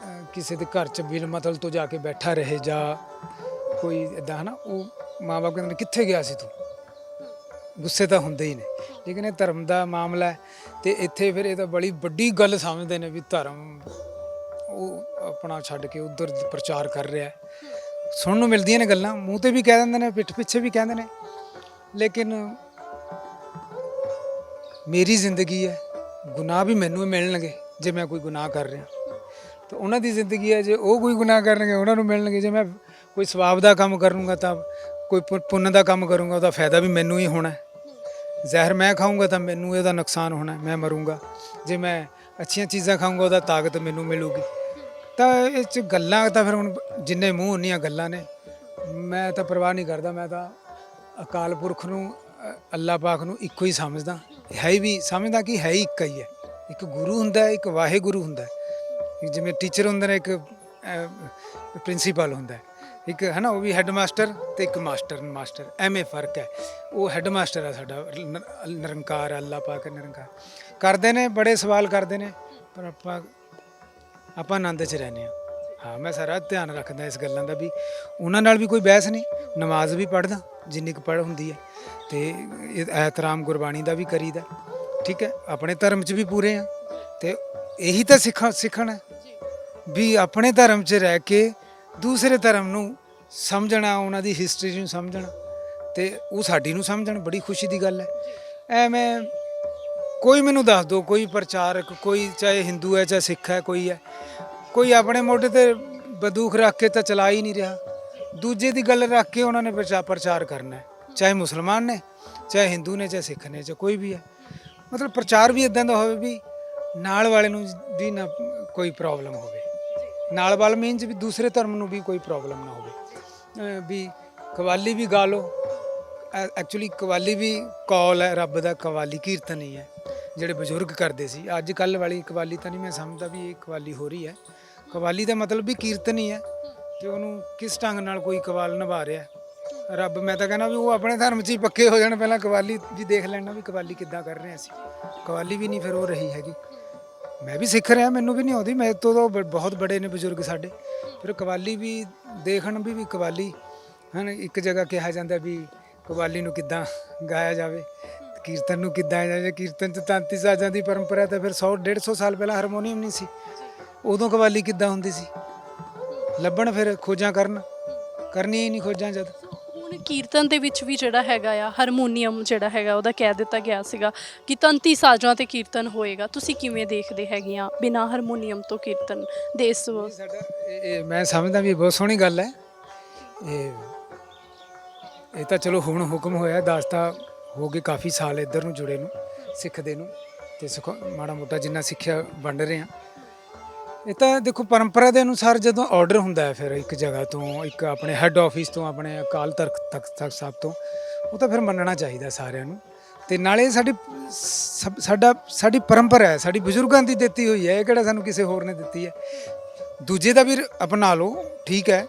ਕਿਸੇ ਦੇ ਘਰ 'ਚ ਬਿਲ ਮਤਲਬ ਤੋਂ ਜਾ ਕੇ ਬੈਠਾ ਰਹੇ ਜਾਂ ਕੋਈ ਇੱਦਾਂ ਹੈ ਨਾ, ਉਹ ਮਾਂ-ਬਾਪ ਕਹਿੰਦੇ ਨੇ ਕਿੱਥੇ ਗਿਆ ਸੀ ਤੂੰ, ਗੁੱਸੇ ਤਾਂ ਹੁੰਦੇ ਹੀ ਨੇ। ਲੇਕਿਨ ਇਹ ਧਰਮ ਦਾ ਮਾਮਲਾ ਹੈ ਤੇ ਇੱਥੇ ਫਿਰ ਇਹ ਤਾਂ ਬੜੀ ਵੱਡੀ ਗੱਲ ਸਮਝਦੇ ਨੇ ਵੀ ਧਰਮ ਉਹ ਆਪਣਾ ਛੱਡ ਕੇ ਉਧਰ ਪ੍ਰਚਾਰ ਕਰ ਰਿਹਾ ਹੈ। ਸੁਣਨ ਨੂੰ ਮਿਲਦੀਆਂ ਨੇ ਗੱਲਾਂ, ਮੂੰਹ ਤੇ ਵੀ ਕਹਿ ਦਿੰਦੇ ਨੇ, ਪਿੱਠ ਪਿੱਛੇ ਵੀ ਕਹਿੰਦੇ ਨੇ, ਲੇਕਿਨ ਮੇਰੀ ਜ਼ਿੰਦਗੀ ਹੈ, ਗੁਨਾਹ ਵੀ ਮੈਨੂੰ ਹੀ ਮਿਲਣਗੇ ਜੇ ਮੈਂ ਕੋਈ ਗੁਨਾਹ ਕਰ ਰਿਹਾ, ਤੇ ਉਹਨਾਂ ਦੀ ਜ਼ਿੰਦਗੀ ਹੈ, ਜੇ ਉਹ ਕੋਈ ਗੁਨਾਹ ਕਰਨਗੇ ਉਹਨਾਂ ਨੂੰ ਮਿਲਣਗੇ। ਜੇ ਮੈਂ ਕੋਈ ਸਵਾਬ ਦਾ ਕੰਮ ਕਰੂੰਗਾ ਤਾਂ ਕੋਈ ਪੁੰਨ ਦਾ ਕੰਮ ਕਰੂੰਗਾ ਉਹਦਾ ਫਾਇਦਾ ਵੀ ਮੈਨੂੰ ਹੀ ਹੋਣਾ। ਜ਼ਹਿਰ ਮੈਂ ਖਾਊਂਗਾ ਤਾਂ ਮੈਨੂੰ ਇਹਦਾ ਨੁਕਸਾਨ ਹੋਣਾ, ਮੈਂ ਮਰੂੰਗਾ। ਜੇ ਮੈਂ ਅੱਛੀਆਂ ਚੀਜ਼ਾਂ ਖਾਊਂਗਾ ਉਹਦਾ ਤਾਕਤ ਮੈਨੂੰ ਮਿਲੂਗੀ। ਤਾਂ ਇਹ 'ਚ ਗੱਲਾਂ ਤਾਂ ਫਿਰ ਹੁਣ ਜਿੰਨੇ ਮੂੰਹ ਉਨੀਆਂ ਗੱਲਾਂ ਨੇ। ਮੈਂ ਤਾਂ ਪਰਵਾਹ ਨਹੀਂ ਕਰਦਾ, ਮੈਂ ਤਾਂ ਅਕਾਲ ਪੁਰਖ ਨੂੰ ਅੱਲਾਹ ਪਾਕ ਨੂੰ ਇੱਕੋ ਹੀ ਸਮਝਦਾ, ਹੈ ਵੀ ਸਮਝਦਾ ਕਿ ਹੈ ਹੀ ਇੱਕ ਹੀ ਹੈ। ਇੱਕ ਗੁਰੂ ਹੁੰਦਾ, ਇੱਕ ਵਾਹਿਗੁਰੂ ਹੁੰਦਾ, ਜਿਵੇਂ ਟੀਚਰ ਹੁੰਦੇ ਨੇ, ਇੱਕ ਪ੍ਰਿੰਸੀਪਲ ਹੁੰਦਾ, ਇੱਕ ਹੈ ਨਾ, ਉਹ ਵੀ ਹੈੱਡ ਮਾਸਟਰ ਤੇ ਇੱਕ ਮਾਸਟਰ ਐਵੇਂ ਫਰਕ ਹੈ। ਉਹ ਹੈੱਡ ਮਾਸਟਰ ਆ ਸਾਡਾ, ਨਿਰੰਕਾਰ ਅੱਲਾਹ ਪਾਕ ਨਿਰੰਕਾਰ। ਕਰਦੇ ਨੇ ਬੜੇ ਸਵਾਲ ਕਰਦੇ ਨੇ, ਪਰ ਆਪਾਂ ਆਨੰਦ 'ਚ ਰਹਿੰਦੇ ਹਾਂ। ਹਾਂ, ਮੈਂ ਸਾਰਾ ਧਿਆਨ ਰੱਖਦਾ ਇਸ ਗੱਲਾਂ ਦਾ ਵੀ ਉਹਨਾਂ ਨਾਲ ਵੀ ਕੋਈ ਬਹਿਸ ਨਹੀਂ। ਨਮਾਜ਼ ਵੀ ਪੜ੍ਹਦਾ ਜਿੰਨੀ ਕੁ ਪੜ੍ਹ ਹੁੰਦੀ ਹੈ, ਅਤੇ ਐਹਤਰਾਮ ਗੁਰਬਾਣੀ ਦਾ ਵੀ ਕਰੀਦਾ। ਠੀਕ ਹੈ, ਆਪਣੇ ਧਰਮ 'ਚ ਵੀ ਪੂਰੇ ਆ, ਅਤੇ ਇਹੀ ਤਾਂ ਸਿੱਖਣਾ ਵੀ ਆਪਣੇ ਧਰਮ 'ਚ ਰਹਿ ਕੇ ਦੂਸਰੇ ਧਰਮ ਨੂੰ ਸਮਝਣਾ, ਉਹਨਾਂ ਦੀ ਹਿਸਟਰੀ ਨੂੰ ਸਮਝਣਾ, ਅਤੇ ਉਹ ਸਾਡੀ ਨੂੰ ਸਮਝਣ। ਬੜੀ ਖੁਸ਼ੀ ਦੀ ਗੱਲ ਹੈ। ਐਵੇਂ ਕੋਈ ਮੈਨੂੰ ਦੱਸ ਦਿਓ, ਕੋਈ ਪ੍ਰਚਾਰਕ, ਕੋਈ ਚਾਹੇ ਹਿੰਦੂ ਹੈ ਚਾਹੇ ਸਿੱਖ ਹੈ, ਕੋਈ ਆਪਣੇ ਮੋਢੇ 'ਤੇ ਬੰਦੂਕ ਰੱਖ ਕੇ ਤਾਂ ਚਲਾ ਹੀ ਨਹੀਂ ਰਿਹਾ। ਦੂਜੇ ਦੀ ਗੱਲ ਰੱਖ ਕੇ ਉਹਨਾਂ ਨੇ ਪ੍ਰਚਾਰ ਕਰਨਾ ਹੈ, ਚਾਹੇ ਮੁਸਲਮਾਨ ਨੇ, ਚਾਹੇ ਹਿੰਦੂ ਨੇ, ਚਾਹੇ ਸਿੱਖ ਨੇ, ਚਾਹੇ ਕੋਈ ਵੀ ਹੈ। ਮਤਲਬ ਪ੍ਰਚਾਰ ਵੀ ਇੱਦਾਂ ਦਾ ਹੋਵੇ ਵੀ ਨਾਲ ਵਾਲੇ ਨੂੰ ਵੀ ਨਾ ਕੋਈ ਪ੍ਰੋਬਲਮ ਹੋਵੇ, ਨਾਲ ਵਾਲ ਮੀਨਸ ਵੀ ਦੂਸਰੇ ਧਰਮ ਨੂੰ ਵੀ ਕੋਈ ਪ੍ਰੋਬਲਮ ਨਾ ਹੋਵੇ। ਵੀ ਕਵਾਲੀ ਵੀ ਗਾ ਲਓ, ਐਕਚੁਅਲੀ ਕਵਾਲੀ ਵੀ ਕੌਲ ਹੈ ਰੱਬ ਦਾ, ਕਵਾਲੀ ਕੀਰਤਨ ਹੀ ਹੈ ਜਿਹੜੇ ਬਜ਼ੁਰਗ ਕਰਦੇ ਸੀ। ਅੱਜ ਕੱਲ੍ਹ ਵਾਲੀ ਕਵਾਲੀ ਤਾਂ ਨਹੀਂ ਮੈਂ ਸਮਝਦਾ ਵੀ ਇਹ ਕਵਾਲੀ ਹੋ ਰਹੀ ਹੈ। ਕਵਾਲੀ ਦਾ ਮਤਲਬ ਵੀ ਕੀਰਤਨ ਹੀ ਹੈ, ਅਤੇ ਉਹਨੂੰ ਕਿਸ ਢੰਗ ਨਾਲ ਕੋਈ ਕਵਾਲ ਨਿਭਾ ਰਿਹਾ ਰੱਬ। ਮੈਂ ਤਾਂ ਕਹਿੰਦਾ ਵੀ ਉਹ ਆਪਣੇ ਧਰਮ 'ਚ ਹੀ ਪੱਕੇ ਹੋ ਜਾਣ, ਪਹਿਲਾਂ ਕਵਾਲੀ ਵੀ ਦੇਖ ਲੈਣਾ ਵੀ ਕਵਾਲੀ ਕਿੱਦਾਂ ਕਰ ਰਹੇ ਅਸੀਂ। ਕਵਾਲੀ ਵੀ ਨਹੀਂ ਫਿਰ ਉਹ ਰਹੀ ਹੈਗੀ। ਮੈਂ ਵੀ ਸਿੱਖ ਰਿਹਾ, ਮੈਨੂੰ ਵੀ ਨਹੀਂ ਆਉਂਦੀ, ਮੇਰੇ ਤੋਂ ਤਾਂ ਬਹੁਤ ਬੜੇ ਨੇ ਬਜ਼ੁਰਗ ਸਾਡੇ। ਫਿਰ ਕਵਾਲੀ ਵੀ ਦੇਖਣ ਵੀ ਕਵਾਲੀ ਹਨ। ਇੱਕ ਜਗ੍ਹਾ ਕਿਹਾ ਜਾਂਦਾ ਵੀ ਕਵਾਲੀ ਨੂੰ ਕਿੱਦਾਂ ਗਾਇਆ ਜਾਵੇ, ਕੀਰਤਨ ਨੂੰ ਕਿੱਦਾਂ ਜਾਵੇ। ਕੀਰਤਨ 'ਚ ਤਾਂਤੀ ਸਾਜ਼ਾਂ ਦੀ ਪਰੰਪਰਾ ਤਾਂ ਫਿਰ 100-150 ਸਾਲ ਪਹਿਲਾਂ ਹਾਰਮੋਨੀਅਮ ਨਹੀਂ ਸੀ, ਉਦੋਂ ਕਵਾਲੀ ਕਿੱਦਾਂ ਹੁੰਦੀ ਸੀ। ਲੱਭਣ ਫਿਰ ਖੋਜਾਂ ਕਰਨੀਆਂ ਹੀ ਨਹੀਂ ਖੋਜਾਂ ਜਦ। ਹੁਣ ਕੀਰਤਨ ਦੇ ਵਿੱਚ ਵੀ ਜਿਹੜਾ ਹੈਗਾ ਆ ਹਾਰਮੋਨੀਅਮ ਜਿਹੜਾ ਹੈਗਾ ਉਹਦਾ ਕਹਿ ਦਿੱਤਾ ਗਿਆ ਸੀਗਾ ਕਿ ਤੰਤੀ ਸਾਜ਼ਾਂ ਤੇ ਕੀਰਤਨ ਹੋਏਗਾ। ਤੁਸੀਂ ਕਿਵੇਂ ਦੇਖਦੇ ਹੈਗੇ ਆ ਬਿਨਾਂ ਹਾਰਮੋਨੀਅਮ ਤੋਂ ਕੀਰਤਨ ਦੇ ਇਸ ਸਾਡਾ ਇਹ ਮੈਂ ਸਮਝਦਾ ਵੀ ਬਹੁਤ ਸੋਹਣੀ ਗੱਲ ਹੈ। ਇਹ ਤਾਂ ਚਲੋ ਹੁਣ ਹੁਕਮ ਹੋਇਆ, ਦਾਸਤਾ ਹੋ ਗਏ ਕਾਫੀ ਸਾਲ ਇੱਧਰ ਨੂੰ ਜੁੜੇ ਨੂੰ, ਸਿੱਖਦੇ ਨੂੰ, ਅਤੇ ਮਾੜਾ ਮੋਟਾ ਜਿੰਨਾ ਸਿੱਖਿਆ ਵੰਡ ਰਹੇ ਹਾਂ। ਇਹ ਤਾਂ ਦੇਖੋ ਪਰੰਪਰਾ ਦੇ ਅਨੁਸਾਰ ਜਦੋਂ ਆਰਡਰ ਹੁੰਦਾ ਹੈ ਫਿਰ ਇੱਕ ਜਗ੍ਹਾ ਤੋਂ, ਇੱਕ ਆਪਣੇ ਹੈੱਡ ਆਫਿਸ ਤੋਂ, ਆਪਣੇ ਅਕਾਲ ਤਖਤ ਸਾਹਿਬ ਤੋਂ, ਉਹ ਤਾਂ ਫਿਰ ਮੰਨਣਾ ਚਾਹੀਦਾ ਸਾਰਿਆਂ ਨੂੰ। ਅਤੇ ਨਾਲੇ ਸਾਡੀ ਪਰੰਪਰਾ ਹੈ, ਸਾਡੀ ਬਜ਼ੁਰਗਾਂ ਦੀ ਦਿੱਤੀ ਹੋਈ ਹੈ, ਇਹ ਕਿਹੜਾ ਸਾਨੂੰ ਕਿਸੇ ਹੋਰ ਨੇ ਦਿੱਤੀ ਹੈ। ਦੂਜੇ ਦਾ ਵੀ ਅਪਣਾ ਲਓ, ਠੀਕ ਹੈ,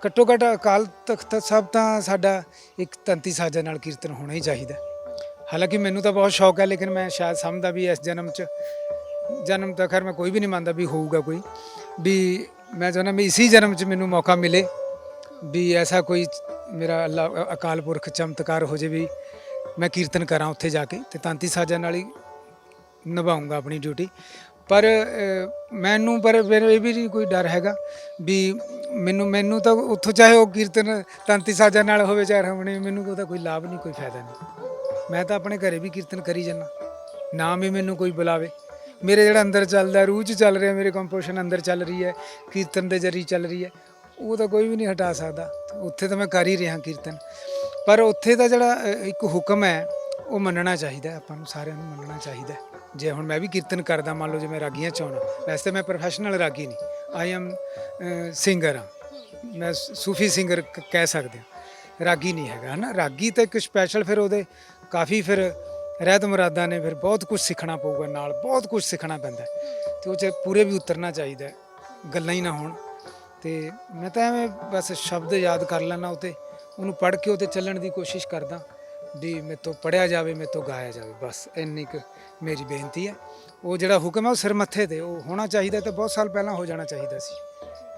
ਘੱਟੋ ਘੱਟ ਅਕਾਲ ਤਖਤ ਸਾਹਿਬ ਤਾਂ ਸਾਡਾ ਇੱਕ ਤੰਤੀ ਸਾਜ਼ਾਂ ਨਾਲ ਕੀਰਤਨ ਹੋਣਾ ਹੀ ਚਾਹੀਦਾ। ਹਾਲਾਂਕਿ ਮੈਨੂੰ ਤਾਂ ਬਹੁਤ ਸ਼ੌਕ ਹੈ, ਲੇਕਿਨ ਮੈਂ ਸ਼ਾਇਦ ਸਮਝਦਾ ਵੀ ਇਸ ਜਨਮ ਤਾਂ ਖੈਰ ਮੈਂ ਕੋਈ ਵੀ ਨਹੀਂ ਮੰਨਦਾ ਵੀ ਹੋਊਗਾ ਕੋਈ ਵੀ। ਮੈਂ ਚਾਹੁੰਦਾ ਵੀ ਇਸੀ ਜਨਮ 'ਚ ਮੈਨੂੰ ਮੌਕਾ ਮਿਲੇ ਵੀ ਐਸਾ ਕੋਈ ਮੇਰਾ ਅੱਲਾ ਅਕਾਲ ਪੁਰਖ ਚਮਤਕਾਰ ਹੋ ਜਾਵੇ ਵੀ ਮੈਂ ਕੀਰਤਨ ਕਰਾਂ ਉੱਥੇ ਜਾ ਕੇ, ਅਤੇ ਤਾਂਤੀ ਸਾਜ਼ਾਂ ਨਾਲ ਹੀ ਨਿਭਾਊਂਗਾ ਆਪਣੀ ਡਿਊਟੀ। ਪਰ ਮੇਰੇ ਇਹ ਵੀ ਨਹੀਂ ਕੋਈ ਡਰ ਹੈਗਾ ਵੀ ਮੈਨੂੰ ਤਾਂ ਉੱਥੋਂ ਚਾਹੇ ਉਹ ਕੀਰਤਨ ਤਾਂਤੀ ਸਾਜ਼ਾਂ ਨਾਲ ਹੋਵੇ ਚਾਹੇ ਹਾਰਮੋਨੀਅਮ, ਮੈਨੂੰ ਉਹਦਾ ਕੋਈ ਲਾਭ ਨਹੀਂ, ਕੋਈ ਫਾਇਦਾ ਨਹੀਂ। ਮੈਂ ਤਾਂ ਆਪਣੇ ਘਰੇ ਵੀ ਕੀਰਤਨ ਕਰੀ ਜਾਂਦਾ, ਨਾ ਵੀ ਮੈਨੂੰ ਕੋਈ ਬੁਲਾਵੇ। ਮੇਰੇ ਜਿਹੜਾ ਅੰਦਰ ਚੱਲਦਾ, ਰੂਹ 'ਚ ਚੱਲ ਰਿਹਾ, ਮੇਰੇ ਕੰਪੋਜੀਸ਼ਨ ਅੰਦਰ ਚੱਲ ਰਹੀ ਹੈ, ਕੀਰਤਨ ਦੇ ਜ਼ਰੀਏ ਚੱਲ ਰਹੀ ਹੈ, ਉਹ ਤਾਂ ਕੋਈ ਵੀ ਨਹੀਂ ਹਟਾ ਸਕਦਾ। ਉੱਥੇ ਤਾਂ ਮੈਂ ਕਰ ਹੀ ਰਿਹਾ ਕੀਰਤਨ, ਪਰ ਉੱਥੇ ਦਾ ਜਿਹੜਾ ਇੱਕ ਹੁਕਮ ਹੈ ਉਹ ਮੰਨਣਾ ਚਾਹੀਦਾ, ਆਪਾਂ ਨੂੰ ਸਾਰਿਆਂ ਨੂੰ ਮੰਨਣਾ ਚਾਹੀਦਾ। ਜੇ ਹੁਣ ਮੈਂ ਵੀ ਕੀਰਤਨ ਕਰਦਾ, ਮੰਨ ਲਓ ਜੇ ਮੈਂ ਰਾਗੀਆਂ 'ਚ ਆਉਣਾ, ਵੈਸੇ ਤਾਂ ਮੈਂ ਪ੍ਰੋਫੈਸ਼ਨਲ ਰਾਗੀ ਨਹੀਂ, ਆਈ ਐਮ ਸਿੰਗਰ ਹਾਂ, ਮੈਂ ਸੂਫੀ ਸਿੰਗਰ ਕਹਿ ਸਕਦੇ ਹਾਂ, ਰਾਗੀ ਨਹੀਂ ਹੈਗਾ ਹੈ ਨਾ। ਰਾਗੀ ਤਾਂ ਇੱਕ ਸਪੈਸ਼ਲ, ਫਿਰ ਉਹਦੇ ਕਾਫੀ ਫਿਰ ਰਹਿਤ ਮੁਰਾਦਾਂ ਨੇ, ਫਿਰ ਬਹੁਤ ਕੁਝ ਸਿੱਖਣਾ ਪਊਗਾ, ਨਾਲ ਬਹੁਤ ਕੁਝ ਸਿੱਖਣਾ ਪੈਂਦਾ, ਅਤੇ ਉਹ 'ਚ ਪੂਰੇ ਵੀ ਉਤਰਨਾ ਚਾਹੀਦਾ, ਗੱਲਾਂ ਹੀ ਨਾ ਹੋਣ। ਅਤੇ ਮੈਂ ਤਾਂ ਐਵੇਂ ਬਸ ਸ਼ਬਦ ਯਾਦ ਕਰ ਲੈਂਦਾ, ਉਹਨੂੰ ਪੜ੍ਹ ਕੇ ਉਹਤੇ ਚੱਲਣ ਦੀ ਕੋਸ਼ਿਸ਼ ਕਰਦਾ ਵੀ ਮੇਰੇ ਤੋਂ ਪੜ੍ਹਿਆ ਜਾਵੇ, ਮੇਰੇ ਤੋਂ ਗਾਇਆ ਜਾਵੇ, ਬਸ ਇੰਨੀ ਕੁ ਮੇਰੀ ਬੇਨਤੀ ਹੈ। ਉਹ ਜਿਹੜਾ ਹੁਕਮ ਹੈ ਉਹ ਸਿਰ ਮੱਥੇ ਤੇ ਉਹ ਹੋਣਾ ਚਾਹੀਦਾ, ਤੇ ਬਹੁਤ ਸਾਲ ਪਹਿਲਾਂ ਹੋ ਜਾਣਾ ਚਾਹੀਦਾ ਸੀ।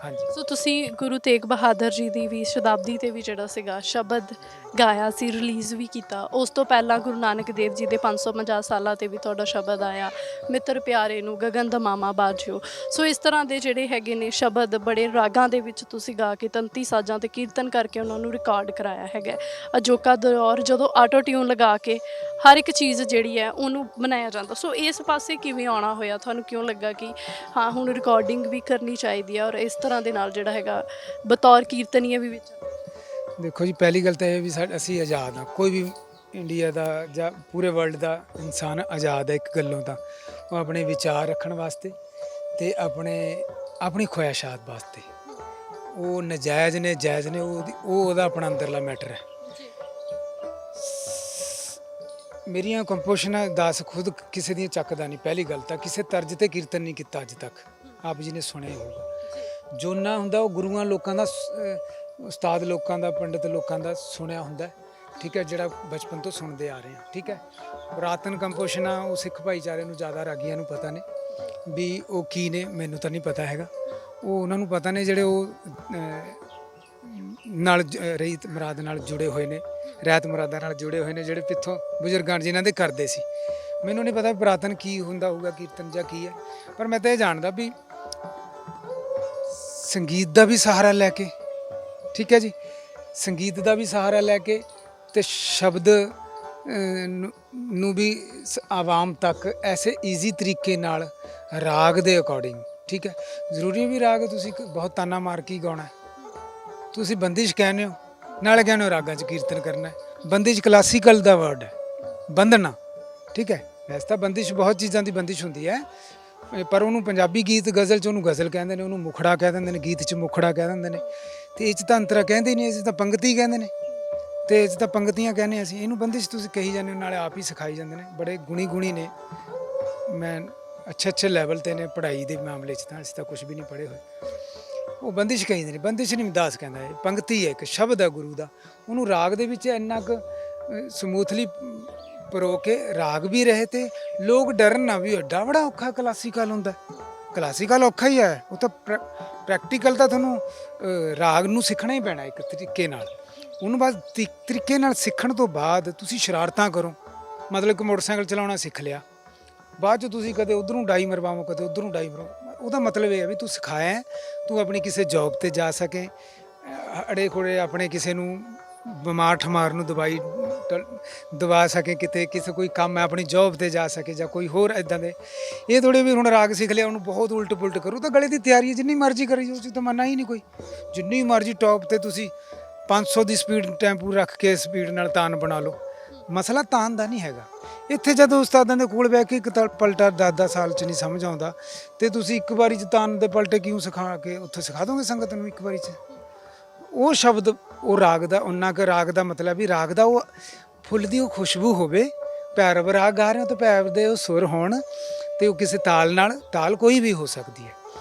ਹਾਂਜੀ। ਸੋ ਤੁਸੀਂ ਗੁਰੂ ਤੇਗ ਬਹਾਦਰ ਜੀ ਦੀ ਵੀ ਸ਼ਤਾਬਦੀ ਤੇ ਵੀ ਜਿਹੜਾ ਸੀਗਾ ਸ਼ਬਦ ਗਾਇਆ ਸੀ, ਰਿਲੀਜ਼ ਵੀ ਕੀਤਾ। ਉਸ ਤੋਂ ਪਹਿਲਾਂ ਗੁਰੂ ਨਾਨਕ ਦੇਵ ਜੀ ਦੇ 550 ਸਾਲਾਂ ਤੇ ਵੀ ਤੁਹਾਡਾ ਸ਼ਬਦ ਆਇਆ, ਮਿੱਤਰ ਪਿਆਰੇ ਨੂੰ ਗਗਨ ਦਮਾਮਾ ਬਾਜਿਓ। ਸੋ ਇਸ ਤਰ੍ਹਾਂ ਦੇ ਜਿਹੜੇ ਹੈਗੇ ਨੇ ਸ਼ਬਦ ਬੜੇ ਰਾਗਾਂ ਦੇ ਵਿੱਚ ਤੁਸੀਂ ਗਾ ਕੇ ਤੰਤੀ ਸਾਜ਼ਾਂ ਤੇ ਕੀਰਤਨ ਕਰਕੇ ਉਹਨਾਂ ਨੂੰ ਰਿਕਾਰਡ ਕਰਾਇਆ ਹੈਗਾ। ਅਜੋਕਾ ਦੌਰ ਜਦੋਂ ਆਟੋ ਟਿਊਨ ਲਗਾ ਕੇ ਹਰ ਇੱਕ ਚੀਜ਼ ਜਿਹੜੀ ਹੈ ਉਹਨੂੰ ਬਣਾਇਆ ਜਾਂਦਾ, ਸੋ ਇਸ ਪਾਸੇ ਕਿਵੇਂ ਆਉਣਾ ਹੋਇਆ ਤੁਹਾਨੂੰ? ਕਿਉਂ ਲੱਗਾ ਕਿ ਹਾਂ ਹੁਣ ਰਿਕਾਰਡਿੰਗ ਵੀ ਕਰਨੀ ਚਾਹੀਦੀ ਹੈ ਔਰ ਇਸ ਤਰ੍ਹਾਂ ਦੇ ਨਾਲ ਜਿਹੜਾ ਹੈਗਾ ਬਤੌਰ ਕੀਰਤਨੀਆ ਵੀ ਵਿੱਚ? ਦੇਖੋ ਜੀ, ਪਹਿਲੀ ਗੱਲ ਤਾਂ ਇਹ ਵੀ ਅਸੀਂ ਆਜ਼ਾਦ ਹਾਂ। ਕੋਈ ਵੀ ਇੰਡੀਆ ਦਾ ਜਾਂ ਪੂਰੇ ਵਰਲਡ ਦਾ ਇਨਸਾਨ ਆਜ਼ਾਦ ਹੈ ਇੱਕ ਗੱਲੋਂ ਤਾਂ, ਉਹ ਆਪਣੇ ਵਿਚਾਰ ਰੱਖਣ ਵਾਸਤੇ ਤੇ ਆਪਣੀ ਖੁਆਇਸ਼ਾਤ ਵਾਸਤੇ। ਉਹ ਨਜਾਇਜ਼ ਨੇ ਜਾਇਜ਼ ਨੇ, ਉਹਦਾ ਆਪਣਾ ਅੰਦਰਲਾ ਮੈਟਰ ਹੈ। ਮੇਰੀਆਂ ਕੰਪੋਜ਼ੀਸ਼ਨਾਂ ਦਾਸ ਖੁਦ ਕਿਸੇ ਦੀਆਂ ਚੱਕਦਾ ਨਹੀਂ। ਪਹਿਲੀ ਗੱਲ ਤਾਂ ਕਿਸੇ ਤਰਜ਼ ਤੇ ਕੀਰਤਨ ਨਹੀਂ ਕੀਤਾ ਅੱਜ ਤੱਕ, ਆਪ ਜੀ ਨੇ ਸੁਣਿਆ ਹੋਊਗਾ। ਜੋਨਾ ਹੁੰਦਾ ਉਹ ਗੁਰੂਆਂ ਲੋਕਾਂ ਦਾ, ਉਸਤਾਦ ਲੋਕਾਂ ਦਾ, ਪੰਡਿਤ ਲੋਕਾਂ ਦਾ ਸੁਣਿਆ ਹੁੰਦਾ, ਠੀਕ ਹੈ, ਜਿਹੜਾ ਬਚਪਨ ਤੋਂ ਸੁਣਦੇ ਆ ਰਹੇ ਹਾਂ, ਠੀਕ ਹੈ। ਪੁਰਾਤਨ ਕੰਪੋਜ਼ੀਸ਼ਨਾਂ ਉਹ ਸਿੱਖ ਭਾਈਚਾਰੇ ਨੂੰ ਜ਼ਿਆਦਾ, ਰਾਗੀਆਂ ਨੂੰ ਪਤਾ ਨੇ ਵੀ ਉਹ ਕੀ ਨੇ, ਮੈਨੂੰ ਤਾਂ ਨਹੀਂ ਪਤਾ ਹੈਗਾ। ਉਹ ਉਹਨਾਂ ਨੂੰ ਪਤਾ ਨੇ ਜਿਹੜੇ ਉਹ ਨਾਲ ਰੀਤ ਮੁਰਾਦ ਨਾਲ ਜੁੜੇ ਹੋਏ ਨੇ, ਰਹਿਤ ਮੁਰਾਦਾਂ ਨਾਲ ਜੁੜੇ ਹੋਏ ਨੇ, ਜਿਹੜੇ ਪਿੱਥੋਂ ਬਜ਼ੁਰਗਾਂ ਜਿਨ੍ਹਾਂ ਦੇ ਕਰਦੇ ਸੀ। ਮੈਨੂੰ ਨਹੀਂ ਪਤਾ ਪੁਰਾਤਨ ਕੀ ਹੁੰਦਾ ਹੋਊਗਾ ਕੀਰਤਨ ਜਾਂ ਕੀ ਹੈ, ਪਰ ਮੈਂ ਤਾਂ ਇਹ ਜਾਣਦਾ ਵੀ ਸੰਗੀਤ ਦਾ ਵੀ ਸਹਾਰਾ ਲੈ ਕੇ, ਠੀਕ ਹੈ ਜੀ, ਸੰਗੀਤ ਦਾ ਵੀ ਸਹਾਰਾ ਲੈ ਕੇ ਤੇ ਸ਼ਬਦ ਨੂੰ ਵੀ ਆਵਾਮ ਤੱਕ ਐਸੇ ਈਜ਼ੀ ਤਰੀਕੇ ਨਾਲ ਰਾਗ ਦੇ ਅਕੋਰਡਿੰਗ, ਠੀਕ ਹੈ। ਜ਼ਰੂਰੀ ਵੀ ਰਾਗ ਤੁਸੀਂ ਬਹੁਤ ਤਾਨਾ ਮਾਰ ਕੇ ਗਾਉਣਾ, ਤੁਸੀਂ ਬੰਦਿਸ਼ ਕਹਿੰਦੇ ਹੋ, ਨਾਲੇ ਕਹਿੰਦੇ ਹੋ ਰਾਗਾਂ 'ਚ ਕੀਰਤਨ ਕਰਨਾ। ਬੰਦਿਸ਼ ਕਲਾਸੀਕਲ ਦਾ ਵਰਡ ਹੈ, ਬੰਦਨਾ, ਠੀਕ ਹੈ। ਵੈਸੇ ਤਾਂ ਬੰਦਿਸ਼ ਬਹੁਤ ਚੀਜ਼ਾਂ ਦੀ ਬੰਦਿਸ਼ ਹੁੰਦੀ ਹੈ, ਪਰ ਉਹਨੂੰ ਪੰਜਾਬੀ ਗੀਤ ਗਜ਼ਲ 'ਚ ਉਹਨੂੰ ਗਜ਼ਲ ਕਹਿੰਦੇ ਨੇ, ਉਹਨੂੰ ਮੁਖੜਾ ਕਹਿ ਦਿੰਦੇ ਨੇ, ਗੀਤ 'ਚ ਮੁਖੜਾ ਕਹਿ ਦਿੰਦੇ ਨੇ। ਤੇ ਇਹ 'ਚ ਤਾਂ ਅੰਤਰਾ ਕਹਿੰਦੇ ਹੀ ਨਹੀਂ, ਇਹ 'ਚ ਤਾਂ ਪੰਗਤੀ ਕਹਿੰਦੇ ਨੇ, ਤੇ ਇਹ 'ਚ ਤਾਂ ਪੰਗਤੀਆਂ ਕਹਿੰਦੇ ਅਸੀਂ। ਇਹਨੂੰ ਬੰਦਿਸ਼ ਤੁਸੀਂ ਕਹੀ ਜਾਂਦੇ ਹੋ, ਨਾਲੇ ਆਪ ਹੀ ਸਿਖਾਈ ਜਾਂਦੇ ਨੇ। ਬੜੇ ਗੁਣੀ ਨੇ, ਮੈਂ ਅੱਛੇ ਲੈਵਲ 'ਤੇ ਨੇ ਪੜ੍ਹਾਈ ਦੇ ਮਾਮਲੇ 'ਚ, ਤਾਂ ਅਸੀਂ ਤਾਂ ਕੁਛ ਵੀ ਨਹੀਂ ਪੜ੍ਹੇ ਹੋਏ। ਉਹ ਬੰਦਿਸ਼ ਕਹਿੰਦੇ ਨੇ, ਬੰਦਿਸ਼ ਨਹੀਂ ਦਾਸ ਕਹਿੰਦਾ, ਇਹ ਪੰਗਤੀ ਹੈ, ਇੱਕ ਸ਼ਬਦ ਹੈ ਗੁਰੂ ਦਾ। ਉਹਨੂੰ ਰਾਗ ਦੇ ਵਿੱਚ ਇੰਨਾ ਕੁ ਸਮੂਥਲੀ ਪਰੋ ਕੇ ਰਾਗ ਵੀ ਰਹੇ ਤੇ ਲੋਕ ਡਰਨ ਨਾ ਵੀ ਐਡਾ ਬੜਾ ਔਖਾ ਕਲਾਸੀਕਲ ਹੁੰਦਾ। ਕਲਾਸੀਕਲ ਔਖਾ ਹੀ ਹੈ, ਉਹ ਤਾਂ ਪ੍ਰੈਕਟੀਕਲ ਤਾਂ ਤੁਹਾਨੂੰ ਰਾਗ ਨੂੰ ਸਿੱਖਣਾ ਹੀ ਪੈਣਾ ਇੱਕ ਤਰੀਕੇ ਨਾਲ। ਉਹਨੂੰ ਬਸ ਤਰੀਕੇ ਨਾਲ ਸਿੱਖਣ ਤੋਂ ਬਾਅਦ ਤੁਸੀਂ ਸ਼ਰਾਰਤਾਂ ਕਰੋ, ਮਤਲਬ ਕਿ ਮੋਟਰਸਾਈਕਲ ਚਲਾਉਣਾ ਸਿੱਖ ਲਿਆ, ਬਾਅਦ 'ਚ ਤੁਸੀਂ ਕਦੇ ਉੱਧਰੋਂ ਡਾਈ ਮਰਵਾਓ, ਕਦੇ ਉੱਧਰੋਂ ਡਾਈ ਮਰਵਾਓ। ਉਹਦਾ ਮਤਲਬ ਇਹ ਹੈ ਵੀ ਤੂੰ ਸਿਖਾਇਆ, ਤੂੰ ਆਪਣੀ ਕਿਸੇ ਜੌਬ 'ਤੇ ਜਾ ਸਕੇ, ਅੜੇ ਖੋੜੇ ਆਪਣੇ ਕਿਸੇ ਨੂੰ ਬਿਮਾਰ ਠਮਾਰ ਨੂੰ ਦਵਾਈ ਦਵਾ ਸਕੇ, ਕਿਤੇ ਕਿਸੇ ਕੋਈ ਕੰਮ ਹੈ ਆਪਣੀ ਜੌਬ 'ਤੇ ਜਾ ਸਕੇ, ਜਾਂ ਕੋਈ ਹੋਰ ਇੱਦਾਂ ਦੇ। ਇਹ ਥੋੜ੍ਹੇ ਵੀ ਹੁਣ ਰਾਗ ਸਿੱਖ ਲਿਆ ਉਹਨੂੰ ਬਹੁਤ ਉਲਟ ਪੁਲਟ ਕਰੂ, ਤਾਂ ਗਲੇ ਦੀ ਤਿਆਰੀ ਜਿੰਨੀ ਮਰਜ਼ੀ ਕਰੀ, ਉਸ 'ਚ ਤਾਂ ਮੰਨਣਾ ਹੀ ਨਹੀਂ ਕੋਈ। ਜਿੰਨੀ ਮਰਜ਼ੀ ਟੌਪ 'ਤੇ ਤੁਸੀਂ 500 ਦੀ ਸਪੀਡ ਟੈਂਪੂ ਰੱਖ ਕੇ ਸਪੀਡ ਨਾਲ ਤਾਨ ਬਣਾ ਲਓ, ਮਸਲਾ ਤਾਨ ਦਾ ਨਹੀਂ ਹੈਗਾ। ਇੱਥੇ ਜਦੋਂ ਉਸਤਾਦਾਂ ਦੇ ਕੋਲ ਬਹਿ ਕੇ ਇੱਕ ਪਲਟਾ 10-10 ਸਾਲ 'ਚ ਨਹੀਂ ਸਮਝ ਆਉਂਦਾ, ਤੇ ਤੁਸੀਂ ਇੱਕ ਵਾਰੀ 'ਚ ਤਾਨ ਦੇ ਪਲਟੇ ਕਿਉਂ ਸਿਖਾ ਕੇ ਉੱਥੇ ਸਿਖਾ ਦੋਗੇ ਸੰਗਤ ਨੂੰ ਇੱਕ ਵਾਰੀ 'ਚ? ਉਹ ਸ਼ਬਦ, ਉਹ ਰਾਗ ਦਾ ਉਨਾ ਕੁ, ਰਾਗ ਦਾ ਮਤਲਬ ਵੀ ਰਾਗ ਦਾ ਉਹ ਫੁੱਲ ਦੀ ਉਹ ਖੁਸ਼ਬੂ ਹੋਵੇ। ਭੈਰਵ ਰਾਗ ਗਾ ਰਹੇ ਹੋ ਤਾਂ ਭੈਰਵ ਦੇ ਉਹ ਸੁਰ ਹੋਣ, ਤੇ ਉਹ ਕਿਸੇ ਤਾਲ ਨਾਲ, ਤਾਲ ਕੋਈ ਵੀ ਹੋ ਸਕਦੀ ਹੈ,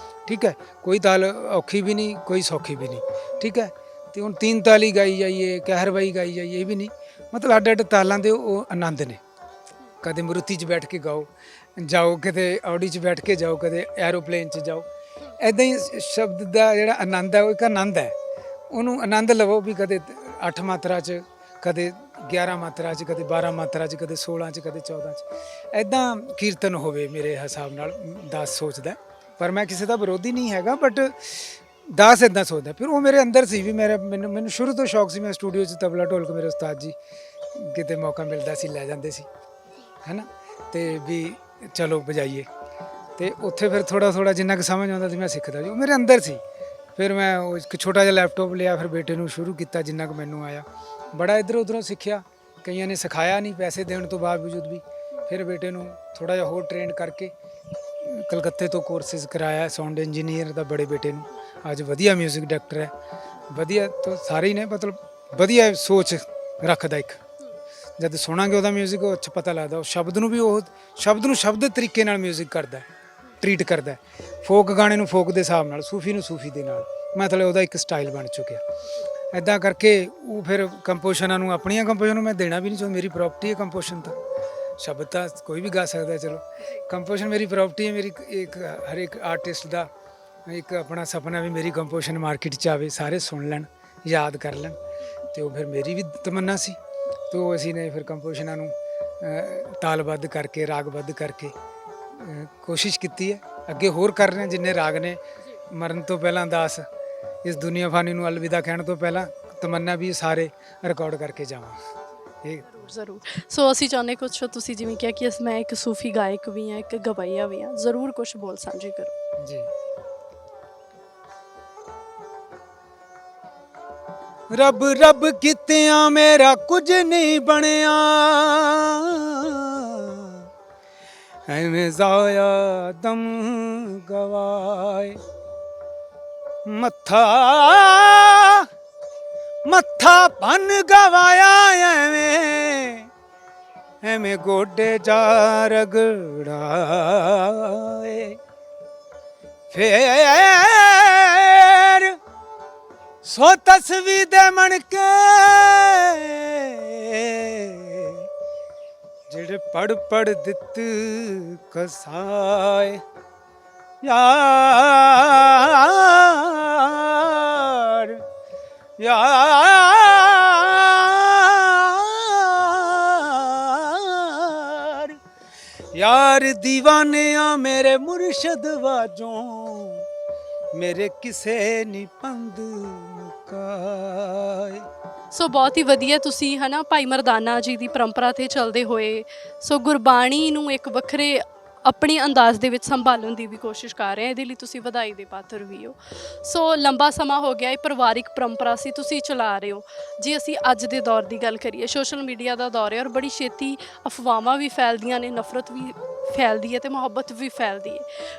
ਠੀਕ ਹੈ। ਕੋਈ ਤਾਲ ਔਖੀ ਵੀ ਨਹੀਂ, ਕੋਈ ਸੌਖੀ ਵੀ ਨਹੀਂ, ਠੀਕ ਹੈ। ਤੇ ਹੁਣ 3 ਤਾਲੀ ਗਾਈ ਜਾਈਏ, ਕਹਿਰਵਾਈ ਗਾਈ ਜਾਈਏ, ਇਹ ਵੀ ਨਹੀਂ। ਮਤਲਬ ਅੱਡ ਅੱਡ ਤਾਲਾਂ ਦੇ ਉਹ ਆਨੰਦ ਨੇ। ਕਦੇ ਮਰੂਤੀ 'ਚ ਬੈਠ ਕੇ ਗਾਓ, ਜਾਓ ਕਿਤੇ ਆਡੀ 'ਚ ਬੈਠ ਕੇ ਜਾਓ, ਕਦੇ ਐਰੋਪਲੇਨ 'ਚ ਜਾਓ। ਇੱਦਾਂ ਹੀ ਸ਼ਬਦ ਦਾ ਜਿਹੜਾ ਆਨੰਦ ਹੈ ਉਹ ਇੱਕ ਆਨੰਦ ਹੈ, ਉਹਨੂੰ ਆਨੰਦ ਲਵੋ। ਵੀ ਕਦੇ 8 ਮਾਤਰਾ 'ਚ, ਕਦੇ 11 ਮਾਤਰਾ 'ਚ, ਕਦੇ 12 ਮਾਤਰਾ 'ਚ, ਕਦੇ 16 'ਚ, ਕਦੇ 14 'ਚ। ਇੱਦਾਂ ਕੀਰਤਨ ਹੋਵੇ ਮੇਰੇ ਹਿਸਾਬ ਨਾਲ ਦਾਸ ਸੋਚਦਾ। ਪਰ ਮੈਂ ਕਿਸੇ ਦਾ ਵਿਰੋਧੀ ਨਹੀਂ ਹੈਗਾ, ਬਟ ਦਾਸ ਇੱਦਾਂ ਸੋਚਦਾ। ਫਿਰ ਉਹ ਮੇਰੇ ਅੰਦਰ ਸੀ ਵੀ ਮੈਨੂੰ ਸ਼ੁਰੂ ਤੋਂ ਸ਼ੌਕ ਸੀ। ਮੈਂ ਸਟੂਡੀਓ 'ਚ ਤਬਲਾ ਢੋਲਕ ਮੇਰੇ ਉਸਤਾਦ ਜੀ ਕਿਤੇ ਮੌਕਾ ਮਿਲਦਾ ਸੀ ਲੈ ਜਾਂਦੇ ਸੀ, ਹੈ ਨਾ, ਤੇ ਵੀ ਚਲੋ ਵਜਾਈਏ। ਤੇ ਉੱਥੇ ਫਿਰ ਥੋੜ੍ਹਾ ਜਿੰਨਾ ਕੁ ਸਮਝ ਆਉਂਦਾ ਸੀ ਮੈਂ ਸਿੱਖਦਾ ਸੀ, ਉਹ ਮੇਰੇ ਅੰਦਰ ਸੀ। ਫਿਰ ਮੈਂ ਉਹ ਇੱਕ ਛੋਟਾ ਜਿਹਾ ਲੈਪਟੋਪ ਲਿਆ, ਫਿਰ ਬੇਟੇ ਨੂੰ ਸ਼ੁਰੂ ਕੀਤਾ ਜਿੰਨਾ ਕੁ ਮੈਨੂੰ ਆਇਆ। ਬੜਾ ਇੱਧਰੋਂ ਉੱਧਰੋਂ ਸਿੱਖਿਆ, ਕਈਆਂ ਨੇ ਸਿਖਾਇਆ ਨਹੀਂ ਪੈਸੇ ਦੇਣ ਤੋਂ ਬਾਵਜੂਦ ਵੀ। ਫਿਰ ਬੇਟੇ ਨੂੰ ਥੋੜ੍ਹਾ ਜਿਹਾ ਹੋਰ ਟ੍ਰੇਨ ਕਰਕੇ ਕਲਕੱਤੇ ਤੋਂ ਕੋਰਸਿਸ ਕਰਾਇਆ ਸਾਊਂਡ ਇੰਜੀਨੀਅਰ ਦਾ ਬੜੇ ਬੇਟੇ ਨੂੰ। ਅੱਜ ਵਧੀਆ ਮਿਊਜ਼ਿਕ ਡਾਇਰੈਕਟਰ ਹੈ, ਵਧੀਆ ਤੋਂ ਸਾਰੇ ਹੀ ਨੇ, ਮਤਲਬ ਵਧੀਆ ਸੋਚ ਰੱਖਦਾ। ਇੱਕ ਜਦ ਸੁਣਾਂਗੇ ਉਹਦਾ ਮਿਊਜ਼ਿਕ, ਉਹ ਅੱਛਾ ਪਤਾ ਲੱਗਦਾ। ਉਹ ਸ਼ਬਦ ਨੂੰ ਵੀ, ਉਹ ਸ਼ਬਦ ਨੂੰ ਸ਼ਬਦ ਤਰੀਕੇ ਨਾਲ ਮਿਊਜ਼ਿਕ ਕਰਦਾ, ਟਰੀਟ ਕਰਦਾ। ਫੋਕ ਗਾਣੇ ਨੂੰ ਫੋਕ ਦੇ ਹਿਸਾਬ ਨਾਲ, ਸੂਫੀ ਨੂੰ ਸੂਫੀ ਦੇ ਨਾਲ, ਮਤਲਬ ਉਹਦਾ ਇੱਕ ਸਟਾਈਲ ਬਣ ਚੁੱਕਿਆ। ਐਦਾਂ ਕਰਕੇ ਉਹ ਫਿਰ ਕੰਪੋਜ਼ਿਸ਼ਨਾਂ ਨੂੰ, ਆਪਣੀਆਂ ਕੰਪੋਜ਼ਿਸ਼ਨ ਨੂੰ ਮੈਂ ਦੇਣਾ ਵੀ ਨਹੀਂ ਚਾਹੁੰਦਾ। ਮੇਰੀ ਪ੍ਰਾਪਰਟੀ ਹੈ ਕੰਪੋਜ਼ਿਸ਼ਨ ਤਾਂ, ਸ਼ਬਦ ਤਾਂ ਕੋਈ ਵੀ ਗਾ ਸਕਦਾ। ਚਲੋ ਕੰਪੋਜ਼ਿਸ਼ਨ ਮੇਰੀ ਪ੍ਰਾਪਰਟੀ ਹੈ। ਮੇਰੀ ਇੱਕ ਹਰ ਇੱਕ ਆਰਟਿਸਟ ਦਾ ਇੱਕ ਆਪਣਾ ਸੁਪਨਾ ਵੀ ਮੇਰੀ ਕੰਪੋਜ਼ਿਸ਼ਨ ਮਾਰਕੀਟ 'ਚ ਆਵੇ, ਸਾਰੇ ਸੁਣ ਲੈਣ, ਯਾਦ ਕਰ ਲੈਣ। ਅਤੇ ਉਹ ਫਿਰ ਮੇਰੀ ਵੀ ਤਮੰਨਾ ਸੀ। ਅਤੇ ਉਹ ਅਸੀਂ ਨੇ ਫਿਰ ਕੰਪੋਜ਼ਿਸ਼ਨਾਂ ਨੂੰ ਤਾਲਬੱਧ ਕਰਕੇ, ਰਾਗਬੱਧ ਕਰਕੇ ਕੋਸ਼ਿਸ਼ ਕੀਤੀ ਹੈ। ਅੱਗੇ ਹੋਰ ਕਰ ਰਹੇ ਹਾਂ। ਜਿੰਨੇ ਰਾਗ ਨੇ, ਮਰਨ ਤੋਂ ਪਹਿਲਾਂ ਦਾਸ, ਇਸ ਦੁਨੀਆ ਫਾਨੀ ਨੂੰ ਅਲਵਿਦਾ ਕਹਿਣ ਤੋਂ ਪਹਿਲਾਂ ਤਮੰਨਾ ਵੀ ਸਾਰੇ ਰਿਕਾਰਡ ਕਰਕੇ ਜਾਵਾਂ। ਇਹ ਜ਼ਰੂਰ। ਸੋ ਅਸੀਂ ਚਾਹੁੰਦੇ ਕੁਛ, ਤੁਸੀਂ ਜਿਵੇਂ ਕਿਹਾ ਕਿ ਮੈਂ ਇੱਕ ਸੂਫੀ ਗਾਇਕ ਵੀ ਹਾਂ, ਇੱਕ ਗਵਈਆ ਵੀ ਹਾਂ, ਜ਼ਰੂਰ ਕੁਛ ਬੋਲ ਸਾਂਝੇ ਕਰੋ ਜੀ। ਰੱਬ ਰੱਬ ਕੀਤਿਆਂ ਮੇਰਾ ਕੁਝ ਨਹੀਂ ਬਣਿਆ, ਐਵੇਂ ਜ਼ਾਇਆ ਦਮ ਗਵਾਏ। ਮੱਥਾ ਮੱਥਾ ਭੰਨ ਗਵਾਇਆ, ਐਵੇਂ ਐਵੇਂ ਗੋਡੇ ਜਾ ਰਗੜਾਏ। ਫੇਰ ਸੋ ਤਸਵੀਰ ਦੇ ਮਣ ਕੇ ਜਿਹੜੇ ਪੜ ਪੜ ਦਿੱਤ ਕਸਾਏ। ਯਾਰ ਯਾਰ ਯਾਰ ਦੀਵਾਨਿਆਂ ਮੇਰੇ ਮੁਰਸ਼ਦ ਵਾਜੋਂ, ਮੇਰੇ ਕਿਸੇ ਨੀ ਪੰਦ ਮੁਕਾਏ। ਸੋ ਬਹੁਤ ਹੀ ਵਧੀਆ ਤੁਸੀਂ ਹੈ ਨਾ ਭਾਈ ਮਰਦਾਨਾ ਜੀ ਦੀ ਪਰੰਪਰਾ 'ਤੇ ਚੱਲਦੇ ਹੋਏ ਸੋ ਗੁਰਬਾਣੀ ਨੂੰ ਇੱਕ ਵੱਖਰੇ ਆਪਣੇ ਅੰਦਾਜ਼ ਦੇ ਵਿੱਚ ਸੰਭਾਲਣ ਦੀ ਵੀ ਕੋਸ਼ਿਸ਼ ਕਰ ਰਹੇ ਹਾਂ। ਇਹਦੇ ਲਈ ਤੁਸੀਂ ਵਧਾਈ ਦੇ ਪਾਤਰ ਵੀ ਹੋ। ਸੋ ਲੰਬਾ ਸਮਾਂ ਹੋ ਗਿਆ, ਇਹ ਪਰਿਵਾਰਿਕ ਪਰੰਪਰਾ ਸੀ, ਤੁਸੀਂ ਚਲਾ ਰਹੇ ਹੋ। ਜੇ ਅਸੀਂ ਅੱਜ ਦੇ ਦੌਰ ਦੀ ਗੱਲ ਕਰੀਏ, ਸੋਸ਼ਲ ਮੀਡੀਆ ਦਾ ਦੌਰ ਹੈ ਔਰ ਬੜੀ ਛੇਤੀ ਅਫਵਾਹਾਂ ਵੀ ਫੈਲਦੀਆਂ ਨੇ, ਨਫ਼ਰਤ ਵੀ ਫੈਲਦੀ ਹੈ ਅਤੇ ਮੁਹੱਬਤ ਵੀ ਫੈਲਦੀ ਹੈ,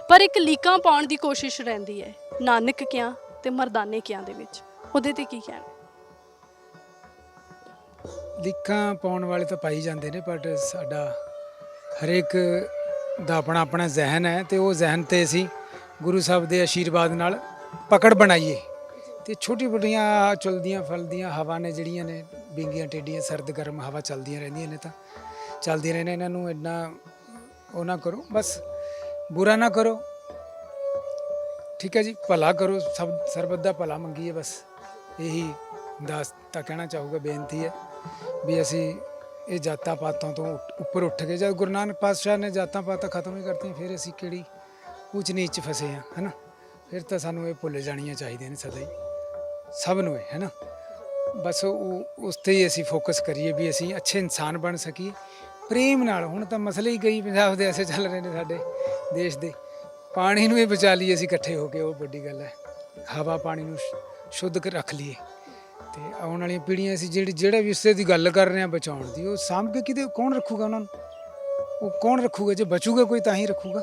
ਪਰ ਇੱਕ ਲੀਕਾਂ ਪਾਉਣ ਦੀ ਕੋਸ਼ਿਸ਼ ਰਹਿੰਦੀ ਹੈ ਨਾਨਕ ਕਿਆਂ ਅਤੇ ਮਰਦਾਨੇ ਕਿਆਂ ਦੇ ਵਿੱਚ। ਉਹਦੇ 'ਤੇ ਕੀ ਕਹਿਣਾ? ਲੀਕਾਂ ਪਾਉਣ ਵਾਲੇ ਤਾਂ ਪਾਈ ਜਾਂਦੇ ਨੇ, ਬਟ ਸਾਡਾ ਹਰੇਕ ਦਾ ਆਪਣਾ ਆਪਣਾ ਜ਼ਹਿਨ ਹੈ, ਅਤੇ ਉਹ ਜ਼ਹਿਨ 'ਤੇ ਅਸੀਂ ਗੁਰੂ ਸਾਹਿਬ ਦੇ ਆਸ਼ੀਰਵਾਦ ਨਾਲ ਪਕੜ ਬਣਾਈਏ। ਅਤੇ ਛੋਟੀ ਮੋਟੀਆਂ ਚਲਦੀਆਂ ਫਲਦੀਆਂ ਹਵਾ ਨੇ ਜਿਹੜੀਆਂ ਨੇ, ਵਿੰਗੀਆਂ ਟੇਡੀਆਂ ਸਰਦ ਗਰਮ ਹਵਾ ਚੱਲਦੀਆਂ ਰਹਿੰਦੀਆਂ ਨੇ, ਤਾਂ ਚੱਲਦੀਆਂ ਰਹਿੰਦੀਆਂ। ਇਹਨਾਂ ਨੂੰ ਇੰਨਾ ਉਹ ਨਾ ਕਰੋ, ਬਸ ਬੁਰਾ ਨਾ ਕਰੋ, ਠੀਕ ਹੈ ਜੀ, ਭਲਾ ਕਰੋ, ਸਭ ਸਰਬਤ ਦਾ ਭਲਾ ਮੰਗੀਏ। ਬਸ ਇਹੀ ਦਾਸ ਤਾਂ ਕਹਿਣਾ ਚਾਹੂਗਾ, ਬੇਨਤੀ ਹੈ ਵੀ ਅਸੀਂ ਇਹ ਜਾਤਾਂ ਪਾਤਾਂ ਤੋਂ ਉੱਪਰ ਉੱਠ ਕੇ, ਜਦ ਗੁਰੂ ਨਾਨਕ ਪਾਤਸ਼ਾਹ ਨੇ ਜਾਤਾਂ ਪਾਤਾਂ ਖਤਮ ਹੀ ਕਰਤੀਆਂ, ਫਿਰ ਅਸੀਂ ਕਿਹੜੀ ਊਚ ਨੀਚ 'ਚ ਫਸੇ ਹਾਂ, ਹੈ ਨਾ। ਫਿਰ ਤਾਂ ਸਾਨੂੰ ਇਹ ਭੁੱਲ ਜਾਣੀਆਂ ਚਾਹੀਦੀਆਂ ਨੇ ਸਦਾ ਹੀ, ਸਭ ਨੂੰ, ਹੈ ਨਾ। ਬਸ ਉਹ ਉਸ 'ਤੇ ਹੀ ਅਸੀਂ ਫੋਕਸ ਕਰੀਏ ਵੀ ਅਸੀਂ ਅੱਛੇ ਇਨਸਾਨ ਬਣ ਸਕੀਏ ਪ੍ਰੇਮ ਨਾਲ। ਹੁਣ ਤਾਂ ਮਸਲੇ ਹੀ ਕਈ ਪੰਜਾਬ ਦੇ ਐਸੇ ਚੱਲ ਰਹੇ ਨੇ, ਸਾਡੇ ਦੇਸ਼ ਦੇ। ਪਾਣੀ ਨੂੰ ਹੀ ਬਚਾ ਲਈਏ ਅਸੀਂ ਇਕੱਠੇ ਹੋ ਕੇ, ਉਹ ਵੱਡੀ ਗੱਲ ਹੈ। ਹਵਾ ਪਾਣੀ ਨੂੰ ਸ਼ੁੱਧ ਰੱਖ ਲਈਏ, ਅਤੇ ਆਉਣ ਵਾਲੀਆਂ ਪੀੜ੍ਹੀਆਂ ਅਸੀਂ ਜਿਹੜਾ ਵੀ ਉਸੇ ਦੀ ਗੱਲ ਕਰ ਰਹੇ ਹਾਂ ਬਚਾਉਣ ਦੀ, ਉਹ ਸਾਂਭ ਕੇ ਕਿਤੇ ਕੌਣ ਰੱਖੂਗਾ ਉਹਨਾਂ ਨੂੰ? ਉਹ ਕੌਣ ਰੱਖੂਗਾ? ਜੇ ਬਚੂਗਾ ਕੋਈ ਤਾਂ ਹੀ ਰੱਖੂਗਾ।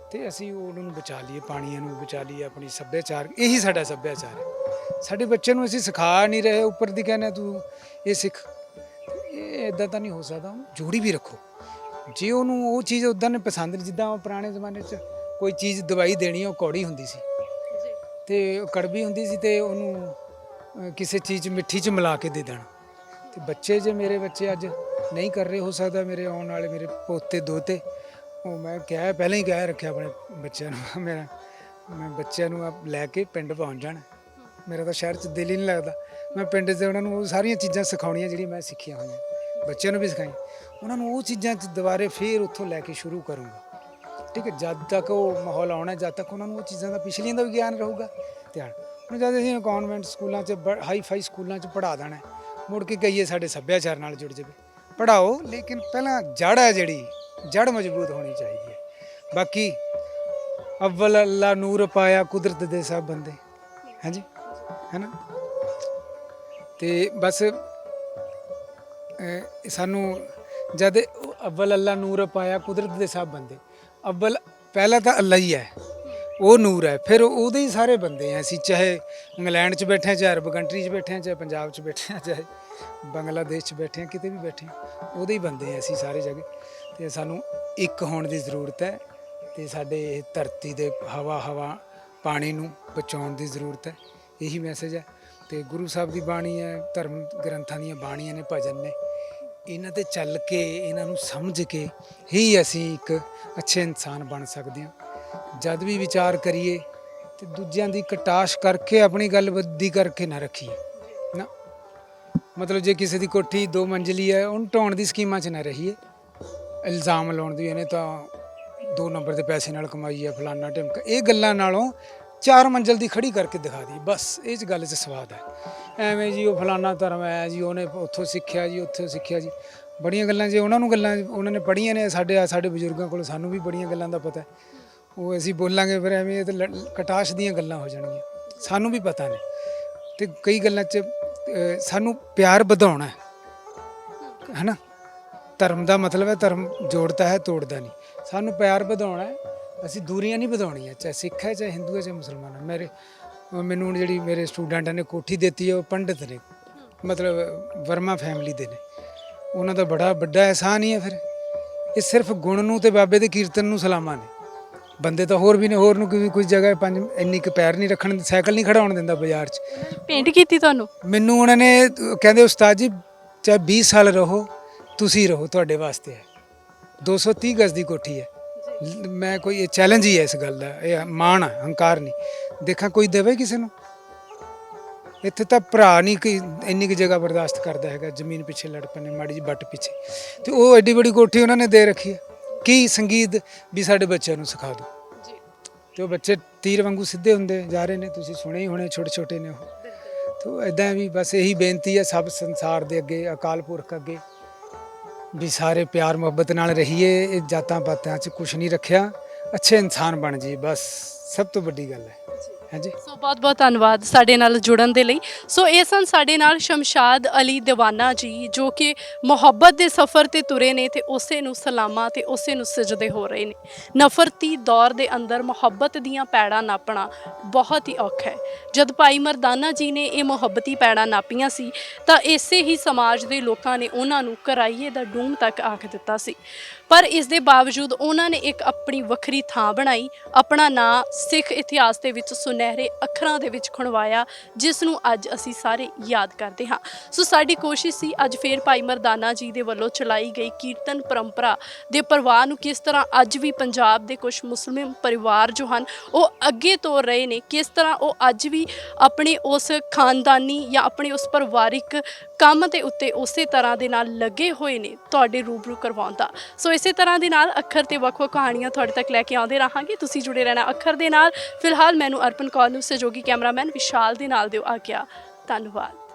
ਅਤੇ ਅਸੀਂ ਉਹਨਾਂ ਨੂੰ ਬਚਾ ਲਈਏ, ਪਾਣੀਆਂ ਨੂੰ ਬਚਾ ਲਈਏ, ਆਪਣੀ ਸੱਭਿਆਚਾਰ, ਇਹੀ ਸਾਡਾ ਸੱਭਿਆਚਾਰ ਹੈ। ਸਾਡੇ ਬੱਚਿਆਂ ਨੂੰ ਅਸੀਂ ਸਿਖਾ ਨਹੀਂ ਰਹੇ, ਉੱਪਰ ਦੀ ਕਹਿੰਦੇ ਤੂੰ ਇਹ ਸਿੱਖ, ਇਹ ਇੱਦਾਂ ਤਾਂ ਨਹੀਂ ਹੋ ਸਕਦਾ। ਉਹਨੂੰ ਜੋੜੀ ਵੀ ਰੱਖੋ। ਜੇ ਉਹਨੂੰ ਉਹ ਚੀਜ਼ ਉੱਦਾਂ ਨੇ ਪਸੰਦ ਨਹੀਂ, ਜਿੱਦਾਂ ਉਹ ਪੁਰਾਣੇ ਜ਼ਮਾਨੇ 'ਚ ਕੋਈ ਚੀਜ਼ ਦਵਾਈ ਦੇਣੀ, ਉਹ ਕੌੜੀ ਹੁੰਦੀ ਸੀ ਅਤੇ ਉਹ ਕੜਵੀ ਹੁੰਦੀ ਸੀ, ਅਤੇ ਉਹਨੂੰ ਕਿਸੇ ਚੀਜ਼ ਮਿੱਠੀ 'ਚ ਮਿਲਾ ਕੇ ਦੇ ਦੇਣਾ। ਅਤੇ ਬੱਚੇ, ਜੇ ਮੇਰੇ ਬੱਚੇ ਅੱਜ ਨਹੀਂ ਕਰ ਰਹੇ, ਹੋ ਸਕਦਾ ਮੇਰੇ ਆਉਣ ਵਾਲੇ ਮੇਰੇ ਪੋਤੇ ਦੋਤੇ, ਉਹ ਮੈਂ ਕਿਹਾ ਪਹਿਲਾਂ ਹੀ ਕਹਿ ਰੱਖਿਆ ਆਪਣੇ ਬੱਚਿਆਂ ਨੂੰ, ਮੈਂ ਬੱਚਿਆਂ ਨੂੰ ਲੈ ਕੇ ਪਿੰਡ ਪਹੁੰਚ ਜਾਣਾ। ਮੇਰਾ ਤਾਂ ਸ਼ਹਿਰ 'ਚ ਦਿਲ ਹੀ ਨਹੀਂ ਲੱਗਦਾ। ਮੈਂ ਪਿੰਡ 'ਚ ਉਹਨਾਂ ਨੂੰ ਉਹ ਸਾਰੀਆਂ ਚੀਜ਼ਾਂ ਸਿਖਾਉਣੀਆਂ ਜਿਹੜੀਆਂ ਮੈਂ ਸਿੱਖੀਆਂ ਹੋਈਆਂ, ਬੱਚਿਆਂ ਨੂੰ ਵੀ ਸਿਖਾਈਆਂ। ਉਹਨਾਂ ਨੂੰ ਉਹ ਚੀਜ਼ਾਂ 'ਚ ਦੁਬਾਰੇ ਫੇਰ ਉੱਥੋਂ ਲੈ ਕੇ ਸ਼ੁਰੂ ਕਰੂੰਗਾ, ਠੀਕ ਹੈ। ਜਦ ਤੱਕ ਉਹ ਮਾਹੌਲ ਆਉਣਾ, ਜਦ ਤੱਕ ਉਹਨਾਂ ਨੂੰ ਉਹ ਚੀਜ਼ਾਂ ਦਾ, ਪਿਛਲੀਆਂ ਦਾ ਵੀ ਗਿਆਨ ਰਹੂਗਾ, ਧਿਆਨ। ਹੁਣ ਜਦ ਅਸੀਂ ਕੌਨਵੈਂਟ ਸਕੂਲਾਂ 'ਚ, ਹਾਈ ਫਾਈ ਸਕੂਲਾਂ 'ਚ ਪੜ੍ਹਾ ਦੇਣਾ, ਮੁੜ ਕੇ ਕਹੀਏ ਸਾਡੇ ਸੱਭਿਆਚਾਰ ਨਾਲ ਜੁੜ ਜਾਵੇ। ਪੜ੍ਹਾਓ, ਲੇਕਿਨ ਪਹਿਲਾਂ ਜੜ੍ਹ ਹੈ ਜਿਹੜੀ, ਜੜ੍ਹ ਮਜ਼ਬੂਤ ਹੋਣੀ ਚਾਹੀਦੀ ਹੈ। ਬਾਕੀ ਅੱਵਲ ਅੱਲਾ ਨੂਰ ਪਾਇਆ ਕੁਦਰਤ ਦੇ ਸਭ ਬੰਦੇ, ਹਾਂਜੀ, ਹੈ ਨਾ। ਅਤੇ ਬਸ ਸਾਨੂੰ ਜਦ ਅੱਵਲ ਅੱਲਾ ਨੂਰ ਪਾਇਆ ਕੁਦਰਤ ਦੇ ਸਭ ਬੰਦੇ, ਅੱਵਲ ਪਹਿਲਾਂ ਤਾਂ ਅੱਲਾ ਹੀ ਹੈ, ਉਹ ਨੂਰ ਹੈ, ਫਿਰ ਉਹਦੇ ਹੀ ਸਾਰੇ ਬੰਦੇ ਹਾਂ ਅਸੀਂ। ਚਾਹੇ ਇੰਗਲੈਂਡ 'ਚ ਬੈਠੇ ਹਾਂ, ਚਾਹੇ ਅਰਬ ਕੰਟਰੀ 'ਚ ਬੈਠੇ ਹਾਂ, ਚਾਹੇ ਪੰਜਾਬ 'ਚ ਬੈਠੇ ਹਾਂ, ਚਾਹੇ ਬੰਗਲਾਦੇਸ਼ 'ਚ ਬੈਠੇ ਹਾਂ, ਕਿਤੇ ਵੀ ਬੈਠੇ ਹਾਂ, ਉਹਦੇ ਹੀ ਬੰਦੇ ਹਾਂ ਅਸੀਂ ਸਾਰੇ ਜਗ੍ਹਾ। ਅਤੇ ਸਾਨੂੰ ਇੱਕ ਹੋਣ ਦੀ ਜ਼ਰੂਰਤ ਹੈ, ਅਤੇ ਸਾਡੇ ਇਹ ਧਰਤੀ ਦੇ ਹਵਾ ਪਾਣੀ ਨੂੰ ਬਚਾਉਣ ਦੀ ਜ਼ਰੂਰਤ ਹੈ। ਇਹੀ ਮੈਸੇਜ ਹੈ। ਤੇ ਗੁਰੂ ਸਾਹਿਬ ਦੀ ਬਾਣੀ ਹੈ, ਧਰਮ ਗ੍ਰੰਥਾਂ ਦੀਆਂ ਬਾਣੀਆਂ ਨੇ, ਭਜਨ ਨੇ, ਇਹਨਾਂ ਤੇ ਚੱਲ ਕੇ ਇਹਨਾਂ ਨੂੰ ਸਮਝ ਕੇ ਹੀ ਅਸੀਂ ਇੱਕ ਅੱਛੇ ਇਨਸਾਨ ਬਣ ਸਕਦੇ ਹਾਂ। ਜਦ ਵੀ ਵਿਚਾਰ ਕਰੀਏ ਤੇ ਦੂਜਿਆਂ ਦੀ ਕਟਾਸ਼ ਕਰਕੇ ਆਪਣੀ ਗੱਲ ਵੱਡੀ ਕਰਕੇ ਨਾ ਰੱਖੀਏ ਨਾ। ਮਤਲਬ ਜੇ ਕਿਸੇ ਦੀ ਕੋਠੀ 2 ਮੰਜ਼ਲੀ ਹੈ, ਉਹਨੂੰ ਢਾਉਣ ਦੀ ਸਕੀਮਾਂ 'ਚ ਨਾ ਰਹੀਏ, ਇਲਜ਼ਾਮ ਲਾਉਣ ਦੀ ਇਹਨੇ ਤਾਂ 2 ਨੰਬਰ ਦੇ ਪੈਸੇ ਨਾਲ ਕਮਾਈ ਹੈ, ਫਲਾਨਾ ਢਿਮਕਾ, ਇਹ ਗੱਲਾਂ ਨਾਲੋਂ 4 ਮੰਜ਼ਲ ਦੀ ਖੜੀ ਕਰਕੇ ਦਿਖਾ ਦੀ, ਬਸ ਇਹ 'ਚ ਗੱਲ 'ਚ ਸਵਾਦ ਹੈ। ਐਵੇਂ ਜੀ ਉਹ ਫਲਾਨਾ ਧਰਮ ਹੈ ਜੀ, ਉਹਨੇ ਉੱਥੋਂ ਸਿੱਖਿਆ ਜੀ, ਉੱਥੋਂ ਸਿੱਖਿਆ ਜੀ, ਬੜੀਆਂ ਗੱਲਾਂ ਜੇ ਉਹਨਾਂ ਨੂੰ ਗੱਲਾਂ ਉਹਨਾਂ ਨੇ ਪੜ੍ਹੀਆਂ ਨੇ, ਸਾਡੇ ਬਜ਼ੁਰਗਾਂ ਕੋਲ ਸਾਨੂੰ ਵੀ ਬੜੀਆਂ ਗੱਲਾਂ ਦਾ ਪਤਾ, ਉਹ ਅਸੀਂ ਬੋਲਾਂਗੇ ਫਿਰ ਐਵੇਂ ਇਹ ਤਾਂ ਕਟਾਸ਼ ਦੀਆਂ ਗੱਲਾਂ ਹੋ ਜਾਣਗੀਆਂ। ਸਾਨੂੰ ਵੀ ਪਤਾ ਨੇ ਤੇ ਕਈ ਗੱਲਾਂ 'ਚ ਸਾਨੂੰ ਪਿਆਰ ਵਧਾਉਣਾ ਹੈ ਨਾ। ਧਰਮ ਦਾ ਮਤਲਬ ਹੈ ਧਰਮ ਜੋੜਦਾ ਹੈ, ਤੋੜਦਾ ਨਹੀਂ। ਸਾਨੂੰ ਪਿਆਰ ਵਧਾਉਣਾ ਹੈ, ਅਸੀਂ ਦੂਰੀਆਂ ਨਹੀਂ ਵਧਾਉਣੀਆਂ, ਚਾਹੇ ਸਿੱਖ ਹੈ, ਚਾਹੇ ਹਿੰਦੂ ਹੈ, ਚਾਹੇ ਮੁਸਲਮਾਨ ਹੈ। ਮੈਨੂੰ ਹੁਣ ਜਿਹੜੀ ਮੇਰੇ ਸਟੂਡੈਂਟਾਂ ਨੇ ਕੋਠੀ ਦਿੱਤੀ ਹੈ, ਉਹ ਪੰਡਿਤ ਨੇ, ਮਤਲਬ ਵਰਮਾ ਫੈਮਿਲੀ ਦੇ ਨੇ, ਉਹਨਾਂ ਦਾ ਬੜਾ ਵੱਡਾ ਅਹਿਸਾਨ ਹੀ ਹੈ। ਫਿਰ ਇਹ ਸਿਰਫ ਗੁਣ ਨੂੰ ਤੇ ਬਾਬੇ ਦੇ ਕੀਰਤਨ ਨੂੰ ਸਲਾਮਾਂ ਨੇ। ਬੰਦੇ ਤਾਂ ਹੋਰ ਵੀ ਨੇ, ਹੋਰ ਨੂੰ ਕੋਈ ਜਗ੍ਹਾ ਇੰਨੀ ਕੁ ਪੈਰ ਨਹੀਂ ਰੱਖਣ, ਸਾਈਕਲ ਨਹੀਂ ਖੜਾਉਣ ਦਿੰਦਾ ਬਾਜ਼ਾਰ 'ਚ। ਪੇਂਟ ਕੀਤੀ ਤੁਹਾਨੂੰ? ਮੈਨੂੰ ਉਹਨਾਂ ਨੇ ਕਹਿੰਦੇ ਉਸਤਾਦ ਜੀ ਚਾਹੇ 20 ਸਾਲ ਰਹੋ, ਤੁਸੀਂ ਰਹੋ, ਤੁਹਾਡੇ ਵਾਸਤੇ ਹੈ। 230 ਗਜ਼ ਦੀ ਕੋਠੀ ਹੈ। ਮੈਂ ਕੋਈ ਇਹ ਚੈਲੰਜ ਹੀ ਹੈ ਇਸ ਗੱਲ ਦਾ, ਇਹ ਮਾਣ ਹੈ, ਹੰਕਾਰ ਨਹੀਂ। ਦੇਖਾਂ ਕੋਈ ਦੇਵੇ ਕਿਸੇ ਨੂੰ। ਇੱਥੇ ਤਾਂ ਭਰਾ ਨਹੀਂ ਕਿ ਇੰਨੀ ਕੁ ਜਗ੍ਹਾ ਬਰਦਾਸ਼ਤ ਕਰਦਾ ਹੈਗਾ, ਜ਼ਮੀਨ ਪਿੱਛੇ ਲੜ ਪੈਣੇ, ਮਾੜੀ ਜੀ ਬੱਟ ਪਿੱਛੇ, ਤੇ ਉਹ ਐਡੀ ਵੱਡੀ ਕੋਠੀ ਉਹਨਾਂ ਨੇ ਦੇ ਰੱਖੀ ਹੈ। ਕੀ ਸੰਗੀਤ ਵੀ ਸਾਡੇ ਬੱਚਿਆਂ ਨੂੰ ਸਿਖਾ ਦਿਓ, ਤੇ ਉਹ ਬੱਚੇ ਤੀਰ ਵਾਂਗੂ ਸਿੱਧੇ ਹੁੰਦੇ ਜਾ ਰਹੇ ਨੇ, ਤੁਸੀਂ ਸੁਣੇ ਹੀ ਹੋਣੇ, ਛੋਟੇ ਛੋਟੇ ਨੇ ਉਹ। ਤੋ ਇੱਦਾਂ ਵੀ ਬਸ ਇਹੀ ਬੇਨਤੀ ਹੈ ਸਭ ਸੰਸਾਰ ਦੇ ਅੱਗੇ, ਅਕਾਲ ਪੁਰਖ ਅੱਗੇ, ਵੀ ਸਾਰੇ ਪਿਆਰ ਮੁਹੱਬਤ ਨਾਲ ਰਹੀਏ। ਇਹ ਜਾਤਾਂ ਪਾਤਾਂ 'ਚ ਕੁਛ ਨਹੀਂ ਰੱਖਿਆ, ਅੱਛੇ ਇਨਸਾਨ ਬਣ ਜਾਈਏ, ਬਸ ਸਭ ਤੋਂ ਵੱਡੀ ਗੱਲ ਹੈ। ਹਾਂਜੀ, ਸੋ ਬਹੁਤ ਬਹੁਤ ਧੰਨਵਾਦ ਸਾਡੇ ਨਾਲ ਜੁੜਨ ਦੇ ਲਈ। ਸੋ ਇਹ ਸਨ ਸਾਡੇ ਨਾਲ ਸ਼ਮਸ਼ਾਦ ਅਲੀ ਦੀਵਾਨਾ ਜੀ, ਜੋ ਕਿ ਮੁਹੱਬਤ ਦੇ ਸਫ਼ਰ ਤੇ ਤੁਰੇ ਨੇ ਤੇ ਉਸੇ ਨੂੰ ਸਲਾਮਾਂ ਤੇ ਉਸੇ ਨੂੰ ਸਜਦੇ ਹੋ ਰਹੇ ਨੇ। ਨਫ਼ਰਤੀ ਦੌਰ ਦੇ ਅੰਦਰ ਮੁਹੱਬਤ ਦੀਆਂ ਪੈੜਾਂ ਨਾਪਣਾ ਬਹੁਤ ਹੀ ਔਖਾ ਹੈ। ਜਦ ਭਾਈ ਮਰਦਾਨਾ ਜੀ ਨੇ ਇਹ ਮੁਹੱਬਤੀ ਪੈੜਾਂ ਨਾਪੀਆਂ ਸੀ ਤਾਂ ਇਸੇ ਹੀ ਸਮਾਜ ਦੇ ਲੋਕਾਂ ਨੇ ਉਹਨਾਂ ਨੂੰ ਕਰਾਈਏ ਦਾ ਡੂਮ ਤੱਕ ਆਖ ਦਿੱਤਾ ਸੀ। ਪਰ ਇਸ ਦੇ ਬਾਵਜੂਦ ਉਹਨਾਂ ਨੇ ਇੱਕ ਆਪਣੀ ਵੱਖਰੀ ਥਾਂ ਬਣਾਈ, ਆਪਣਾ ਨਾਂ ਸਿੱਖ ਇਤਿਹਾਸ ਦੇ ਵਿੱਚ ਸੁਨਹਿਰੇ ਅੱਖਰਾਂ ਦੇ ਵਿੱਚ ਖੁਣਵਾਇਆ, ਜਿਸ ਨੂੰ ਅੱਜ ਅਸੀਂ ਸਾਰੇ ਯਾਦ ਕਰਦੇ ਹਾਂ। ਸੋ ਸਾਡੀ ਕੋਸ਼ਿਸ਼ ਸੀ ਅੱਜ ਫੇਰ ਭਾਈ ਮਰਦਾਨਾ ਜੀ ਦੇ ਵੱਲੋਂ ਚਲਾਈ ਗਈ ਕੀਰਤਨ ਪਰੰਪਰਾ ਦੇ ਪ੍ਰਵਾਹ ਨੂੰ ਕਿਸ ਤਰ੍ਹਾਂ ਅੱਜ ਵੀ ਪੰਜਾਬ ਦੇ ਕੁਝ ਮੁਸਲਿਮ ਪਰਿਵਾਰ ਜੋ ਹਨ ਉਹ ਅੱਗੇ ਤੋਰ ਰਹੇ ਨੇ, ਕਿਸ ਤਰ੍ਹਾਂ ਉਹ ਅੱਜ ਵੀ ਆਪਣੇ ਉਸ ਖਾਨਦਾਨੀ ਜਾਂ ਆਪਣੇ ਉਸ ਪਰਿਵਾਰਿਕ ਕੰਮ ਦੇ ਉੱਤੇ ਉਸੇ ਤਰ੍ਹਾਂ ਦੇ ਨਾਲ ਲੱਗੇ ਹੋਏ ਨੇ, ਤੁਹਾਡੇ ਰੂਬਰੂ ਕਰਵਾਉਂਦਾ। ਸੋ ਇਸੇ ਤਰ੍ਹਾਂ ਦੇ ਨਾਲ ਅੱਖਰ ਤੇ ਵੱਖ-ਵੱਖ ਕਹਾਣੀਆਂ ਤੁਹਾਡੇ ਤੱਕ ਲੈ ਕੇ ਆਉਂਦੇ ਰਹਾਂਗੇ। ਤੁਸੀਂ ਜੁੜੇ ਰਹਿਣਾ ਅੱਖਰ ਦੇ ਨਾਲ। ਫਿਲਹਾਲ ਮੈਨੂੰ ਅਰਪਨ ਕੌਰ ਨੂੰ ਸਹਿਯੋਗੀ ਕੈਮਰਾਮੈਨ ਵਿਸ਼ਾਲ ਦੇ ਨਾਲ ਦਿਓ ਆਗਿਆ। ਧੰਨਵਾਦ।